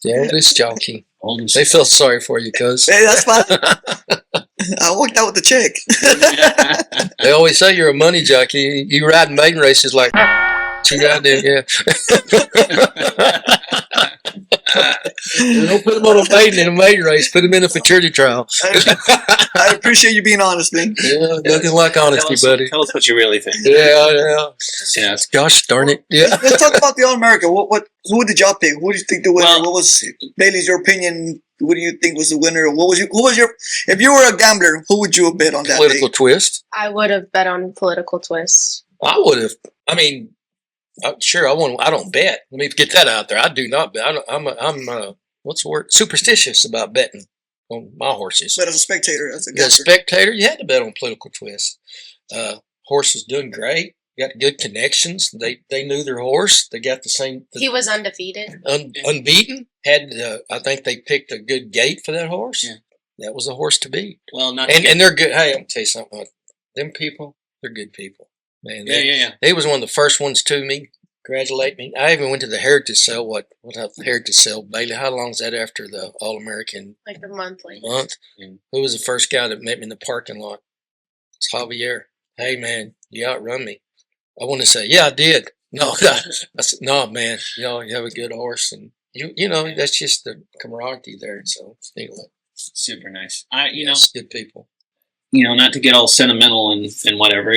The oldest jockey. They feel sorry for you, cuz. Hey, that's fine. I walked out with the check. They always say you're a money jockey. You ride maiden races like... You got there, yeah. Don't put him on a maiden race. Put him in a futurity trial. I appreciate you being honest, man. Yeah, nothing like honesty, buddy. Tell us what you really think. Yeah. Gosh darn it. Yeah. Let's talk about the All-America. Who did y'all pick? Who do you think the winner? What was Bailey's? Your opinion? What do you think was the winner? Who was your? If you were a gambler, who would you have bet on that? Political twist. I would have bet on political twist. I would have. I mean. Sure, I don't bet. Let me get that out there. I do not bet. I'm what's the word? Superstitious about betting on my horses. But as a spectator, as a spectator, you had to bet on political twist. Horse was doing great. Got good connections. They knew their horse. They got the same. He was undefeated. Unbeaten. Had I think they picked a good gate for that horse. Yeah. That was a horse to beat. Well, and they're good. Hey, I'm gonna tell you something. Them people, they're good people. Man, They was one of the first ones to me, congratulate me. I even went to the Heritage Sale. What Heritage Sale, Bailey? How long is that after the All-American? Like a monthly. Who was the first guy that met me in the parking lot? It's Javier. Hey, man, you outrun me. I want to say, yeah, I did. No, I said, no, man, you have a good horse, and you know that's just the camaraderie there. So anyway, super nice. Good people. Not to get all sentimental and whatever,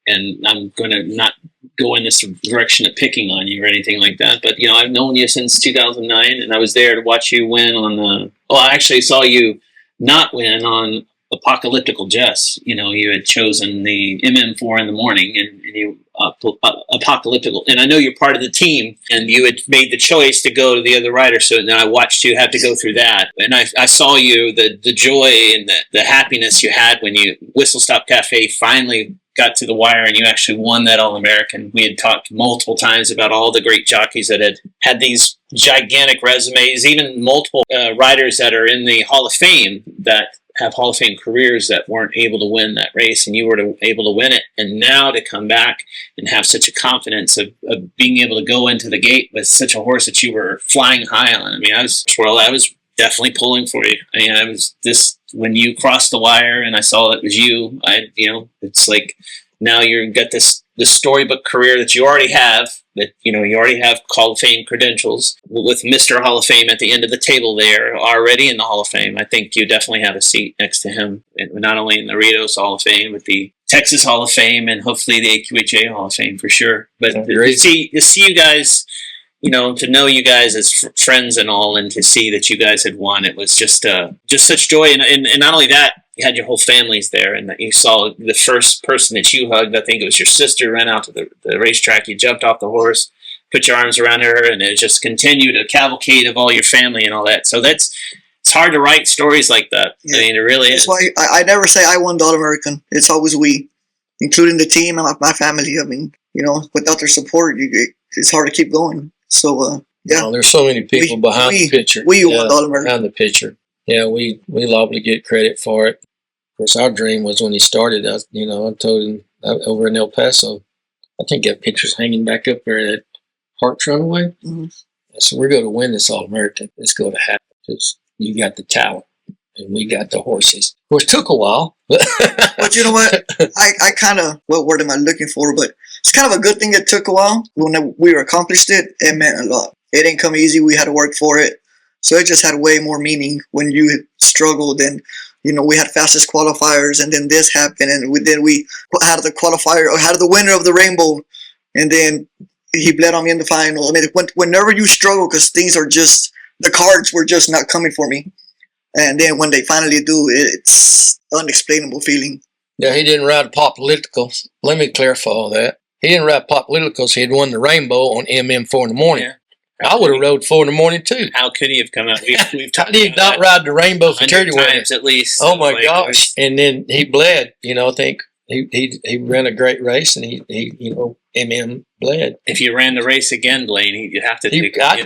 and I'm going to not go in this direction of picking on you or anything like that. But, I've known you since 2009, and I was there to watch you win on I actually saw you not win on Apocalyptical Jess. You had chosen the MM4 in the morning, and you Apocalyptical. And I know you're part of the team, and you had made the choice to go to the other rider. So then I watched you have to go through that. And I saw you, the joy and the happiness you had when you Whistle Stop Cafe finally got to the wire and you actually won that All-American. We had talked multiple times about all the great jockeys that had these gigantic resumes, even multiple riders that are in the Hall of Fame that have Hall of Fame careers that weren't able to win that race, and you were able to win it. And now to come back and have such a confidence of being able to go into the gate with such a horse that you were flying high on. I mean, I was definitely pulling for you. I mean, I was when you crossed the wire and I saw it was you, it's like now you've got the storybook career that you already have, that, you already have Hall of Fame credentials with Mr. Hall of Fame at the end of the table there, already in the Hall of Fame. I think you definitely have a seat next to him, not only in the Ritos Hall of Fame, but the Texas Hall of Fame, and hopefully the AQHA Hall of Fame for sure. But to see you guys, to know you guys as friends and all, and to see that you guys had won, it was just such joy. And not only that, you had your whole families there, and you saw the first person that you hugged. I think it was your sister, ran out to the racetrack. You jumped off the horse, put your arms around her, and it just continued a cavalcade of all your family and all that. So it's hard to write stories like that. Yeah. I mean, it really is. That's why I never say I won the All-American. It's always we, including the team and my family. I mean, without their support, it's hard to keep going. So, yeah. Well, there's so many people behind the picture. We won the All-American. Behind the picture. Yeah, we love to get credit for it. Of course, our dream was when he started. I told him over in El Paso. I think that picture's hanging back up there. That Hart's Runaway. Mm-hmm. So we're going to win this All-American. It's going to happen because you got the talent and we got the horses. Of course, it took a while. But you know what? I kind of, what word am I looking for? But it's kind of a good thing it took a while. When we accomplished it, it meant a lot. It didn't come easy. We had to work for it. So it just had way more meaning when you struggled and, we had fastest qualifiers, and then this happened, and we had the qualifier, or had the winner of the rainbow, and then he bled on me in the final. I mean, whenever you struggle, because things are just, the cards were just not coming for me. And then when they finally do, it's unexplainable feeling. Yeah, he didn't ride Pop Politicals. Let me clarify all that. He didn't ride Pop Politicals. He had won the rainbow on MM4 in the morning. Yeah. I would have rode 4 in the morning too. How could he have come out? We've How did he not ride the rainbow for charity times at least. Oh my gosh! And then he bled. I think he ran a great race, and he MM bled. If you ran the race again, Blaine, you'd have to. He'd have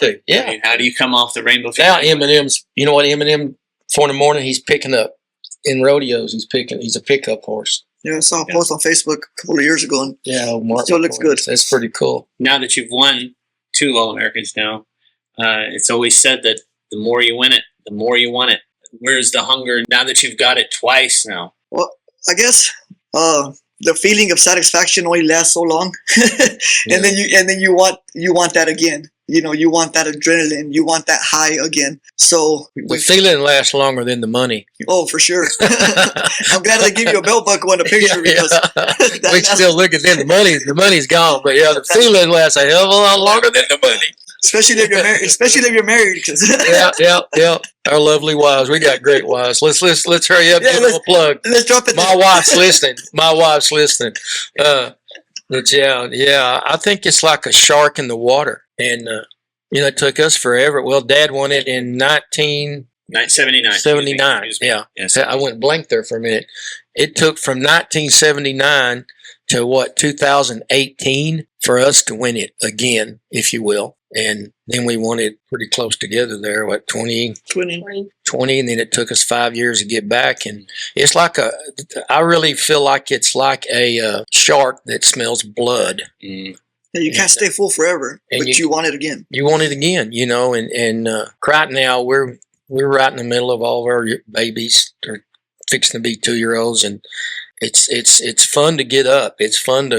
to. Yeah. I mean, how do you come off the rainbow? Now Eminem's. You know what Eminem 4 in the morning? He's picking up in rodeos. He's a pickup horse. Yeah, I saw a post on Facebook a couple of years ago, and still looks good. That's pretty cool. Now that you've won 2 All-Americans now, it's always said that the more you win it, the more you want it. Where's the hunger now that you've got it twice now? Well, I guess the feeling of satisfaction only lasts so long, and then you want that again. You want that adrenaline, you want that high again. So the feeling lasts longer than the money. Oh, for sure. I'm glad they give you a belt buckle in the picture because we still look at them. The money's gone, but the feeling lasts a hell of a lot longer than the money. Especially if you're married. Especially if you're married. Yeah. Our lovely wives. We got great wives. Let's hurry up. Give them a plug. Let's drop it. My wife's listening. But I think it's like a shark in the water. And, it took us forever. Well, Dad won it in 1979. 79, yeah. Yes. I went blank there for a minute. It took from 1979 to 2018 for us to win it again, if you will. And then we won it pretty close together there, 20, and then it took us 5 years to get back. And it's like I really feel like it's like a shark that smells blood. Mm. Yeah, you can't stay full forever, but you want it again. You want it again, and right now we're right in the middle of all of our babies. They're fixing to be 2-year-olds, and it's fun to get up. It's fun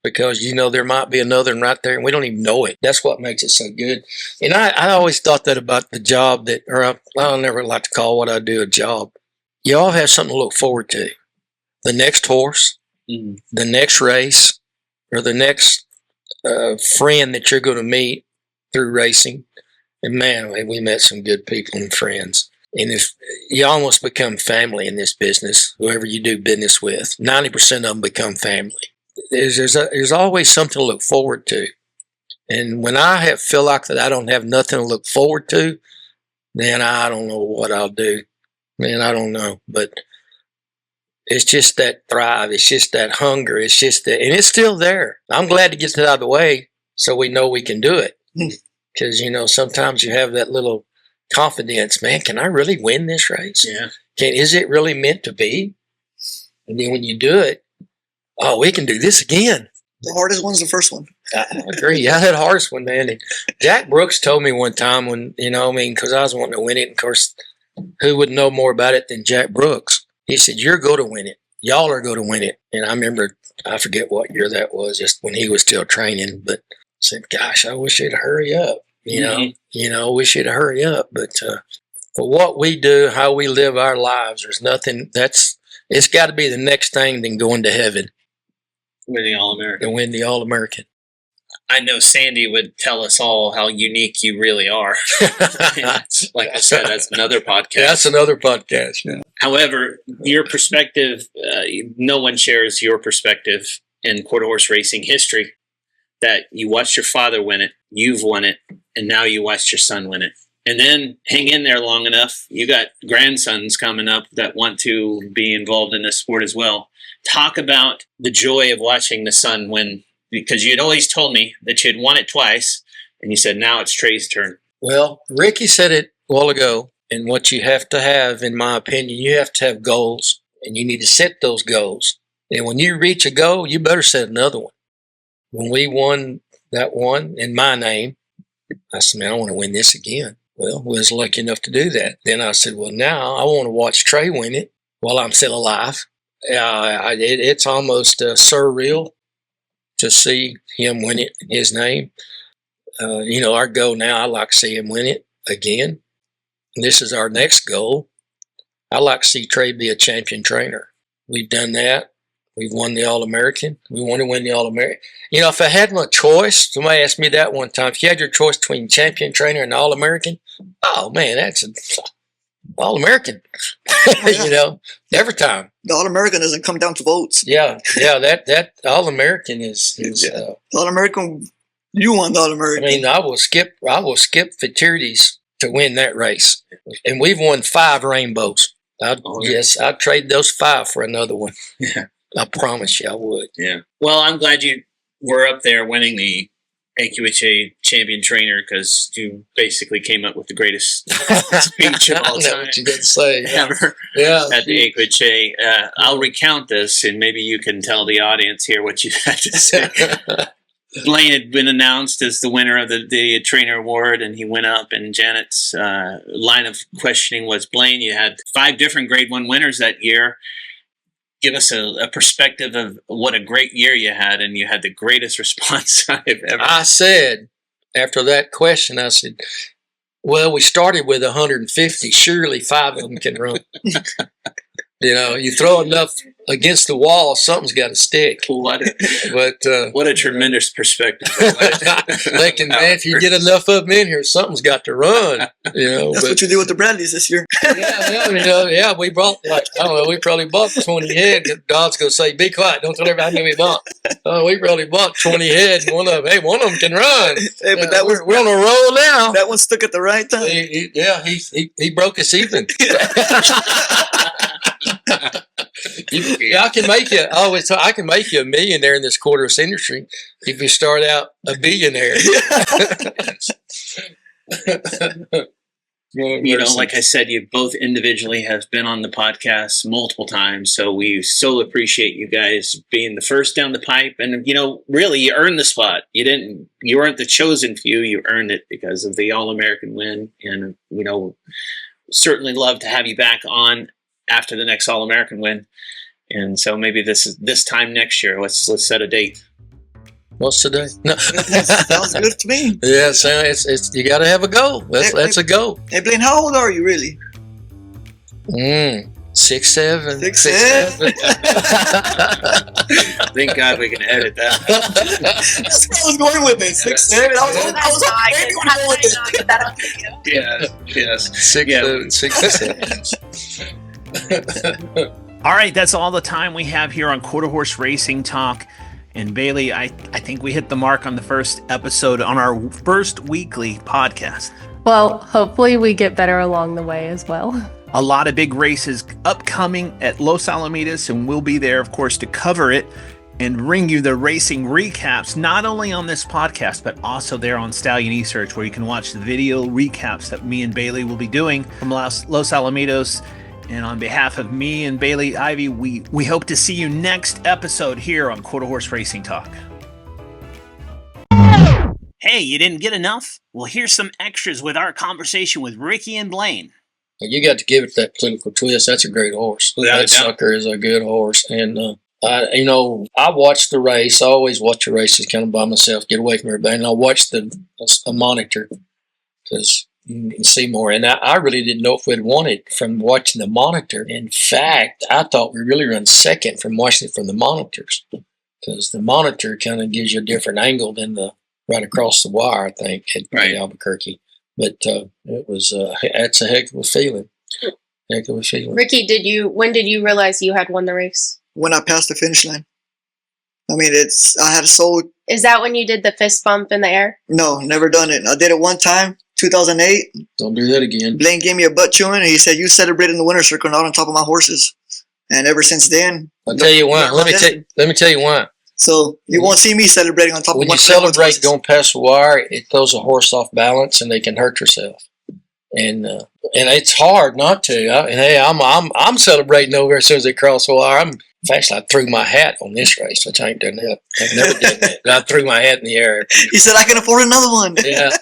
because there might be another one right there, and we don't even know it. That's what makes it so good. And I always thought that about the job I'll never like to call what I do a job. You all have something to look forward to. The next horse, the next race, or the next friend that you're going to meet through racing. And man, we met some good people and friends. And if you almost become family in this business, whoever you do business with, 90% of them become family. There's always something to look forward to. And when I feel like that I don't have nothing to look forward to, then I don't know what I'll do. Man, I don't know. But it's just that thrive. It's just that hunger. It's just that, and it's still there. I'm glad to get it out of the way so we know we can do it. Because, sometimes you have that little confidence, man, can I really win this race? Yeah. Is it really meant to be? And then when you do it, we can do this again. The hardest one's the first one. I agree. Yeah, that hardest one, man. And Jack Brooks told me one time when, because I was wanting to win it. And of course, who would know more about it than Jack Brooks? He said, you're going to win it. Y'all are going to win it. And I remember, I forget what year that was, just when he was still training, but I said, gosh, I wish it'd hurry up. Wish it'd hurry up. But for what we do, how we live our lives, there's nothing it's got to be the next thing than going to heaven. Win the All-American. To win the All-American. I know Sandy would tell us all how unique you really are. Like I said, that's another podcast. That's another podcast, yeah. However, your perspective, no one shares your perspective in quarter horse racing history, that you watched your father win it, you've won it, and now you watched your son win it. And then hang in there long enough, you got grandsons coming up that want to be involved in this sport as well. Talk about the joy of watching the son win, because you had always told me that you had won it twice, and you said now it's Trey's turn. Well, Ricky said it a while ago, and what you have to have, in my opinion, you have to have goals, and you need to set those goals. And when you reach a goal, you better set another one. When we won that one in my name, I said, man, I want to win this again. Well, we was lucky enough to do that. Then I said, well, now I want to watch Trey win it while I'm still alive. It's almost surreal to see him win it in his name. our goal now, I like to see him win it again. And this is our next goal. I like to see Trey be a champion trainer. We've done that. We've won the All-American. We want to win the All-American. If I had my choice, somebody asked me that one time, if you had your choice between champion trainer and All-American, oh, man, that's an All-American, every time. The All-American doesn't come down to votes. Yeah, that All-American is the All-American, you won the All-American. I mean, I will skip futurities to win that race. And we've won 5 rainbows. Yes, I'd trade those 5 for another one. Yeah. I promise you I would. Yeah. Well, I'm glad you were up there winning the AQHA champion trainer because you basically came up with the greatest speech of all time. What you did say. Ever at the AQHA. I'll recount this and maybe you can tell the audience here what you had to say. Blaine had been announced as the winner of the trainer award, and he went up, and Janet's line of questioning was, Blaine, you had 5 different grade 1 winners that year. Give us a perspective of what a great year you had, and you had the greatest response I've ever. I said, after that question, I said, well, we started with 150. Surely 5 of them can run. You throw enough against the wall, something's got to stick. What a tremendous perspective. Thinking, man, if you get enough of them in here, something's got to run. That's what you did with the Bradleys this year. Yeah, we brought, we probably bought 20 head. God's going to say, be quiet, don't tell everybody how many we bought. We probably bought 20 head, and one of them can run. Hey, but we're on a roll now. That one stuck at the right time. He broke us even. I can make you. I can make you a millionaire in this quarter's industry if you start out a billionaire. Like I said, you both individually have been on the podcast multiple times, so we so appreciate you guys being the first down the pipe. And really, you earned the spot. You weren't the chosen few. You earned it because of the All-American win, and certainly love to have you back on after the next All-American win. And so maybe this time next year, let's set a date. What's today? No. Sounds good to me. Yeah, so it's you got to have a goal. That's a goal. Hey, Blaine, how old are you really? 6, 7. 6, 7. Thank God we can edit that. That's where I was going with it. 6, 7. I was Yes. 6, 7. All right, that's all the time we have here on Quarter Horse Racing Talk. And Bailey, I think we hit the mark on the first episode on our first weekly podcast. Well, hopefully we get better along the way as well. A lot of big races upcoming at Los Alamitos, and we'll be there, of course, to cover it and bring you the racing recaps, not only on this podcast, but also there on StallioneSearch, where you can watch the video recaps that me and Bailey will be doing from Los Alamitos. And on behalf of me and Bailey Ivey, we hope to see you next episode here on Quarter Horse Racing Talk. Hey, you didn't get enough? Well, here's some extras with our conversation with Ricky and Blaine. You got to give it that political twist. That's a great horse. That sucker is a good horse. And, I watch the race. I always watch the races kind of by myself, get away from everybody. And I watch a monitor because you can see more. And I really didn't know if we'd won it from watching the monitor. In fact, I thought we really run second from watching it from the monitors, because the monitor kind of gives you a different angle than the right across the wire, I think, at Albuquerque. But that's a heck of a feeling. Ricky, when did you realize you had won the race? When I passed the finish line. I mean, I had a soul. Is that when you did the fist bump in the air? No, never done it. I did it one time, 2008. Don't do that again. Blaine gave me a butt chewing, and he said, "You celebrate in the winner's circle, not on top of my horses." And ever since then, I'll tell you why. Let me tell you why. So you won't see me celebrating on top of my horses. When you celebrate going past the wire, it throws a horse off balance, and they can hurt themselves. And it's hard not to. I'm celebrating over as soon as they cross the wire. In fact, I threw my hat on this race, which I ain't done that. I've never done that. But I threw my hat in the air. He said, "I can afford another one." Yeah.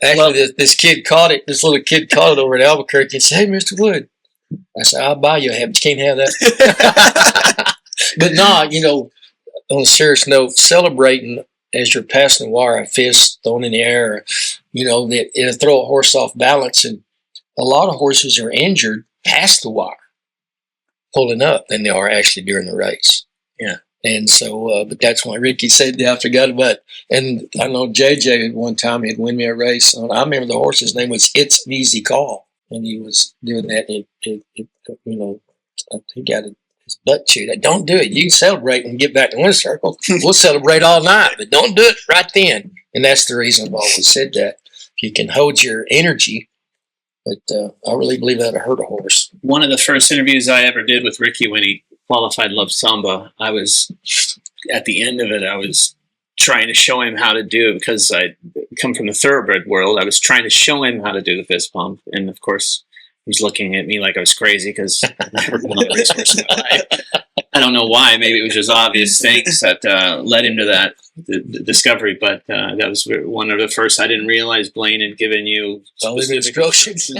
Actually, this kid caught it. This little kid caught it over at Albuquerque and said, "Hey, Mr. Wood." I said, "I'll buy you a hat, but you can't have that." But no, on a serious note, celebrating as you're passing the wire, a fist thrown in the air, it'll throw a horse off balance. And a lot of horses are injured past the wire, pulling up, than they are actually during the race. Yeah. And so, but that's why Ricky said that. I forgot about it. And I know JJ one time he'd win me a race. And I remember the horse's name was It's an Easy Call. And he was doing that. And he got his butt chewed. Don't do it. You can celebrate and get back to one circle. We'll celebrate all night, but don't do it right then. And that's the reason I've always said that. If you can hold your energy, but I really believe that'll hurt a horse. One of the first interviews I ever did with Ricky when he qualified Love Samba, I was, at the end of it, I was trying to show him how to do it because I come from the thoroughbred world. I was trying to show him how to do the fist pump. And of course, he's looking at me like I was crazy because I've never been on a racehorse in my life. I don't know why. Maybe it was just obvious things that led him to that the discovery. But that was one of the first. I didn't realize Blaine had given you specific instructions.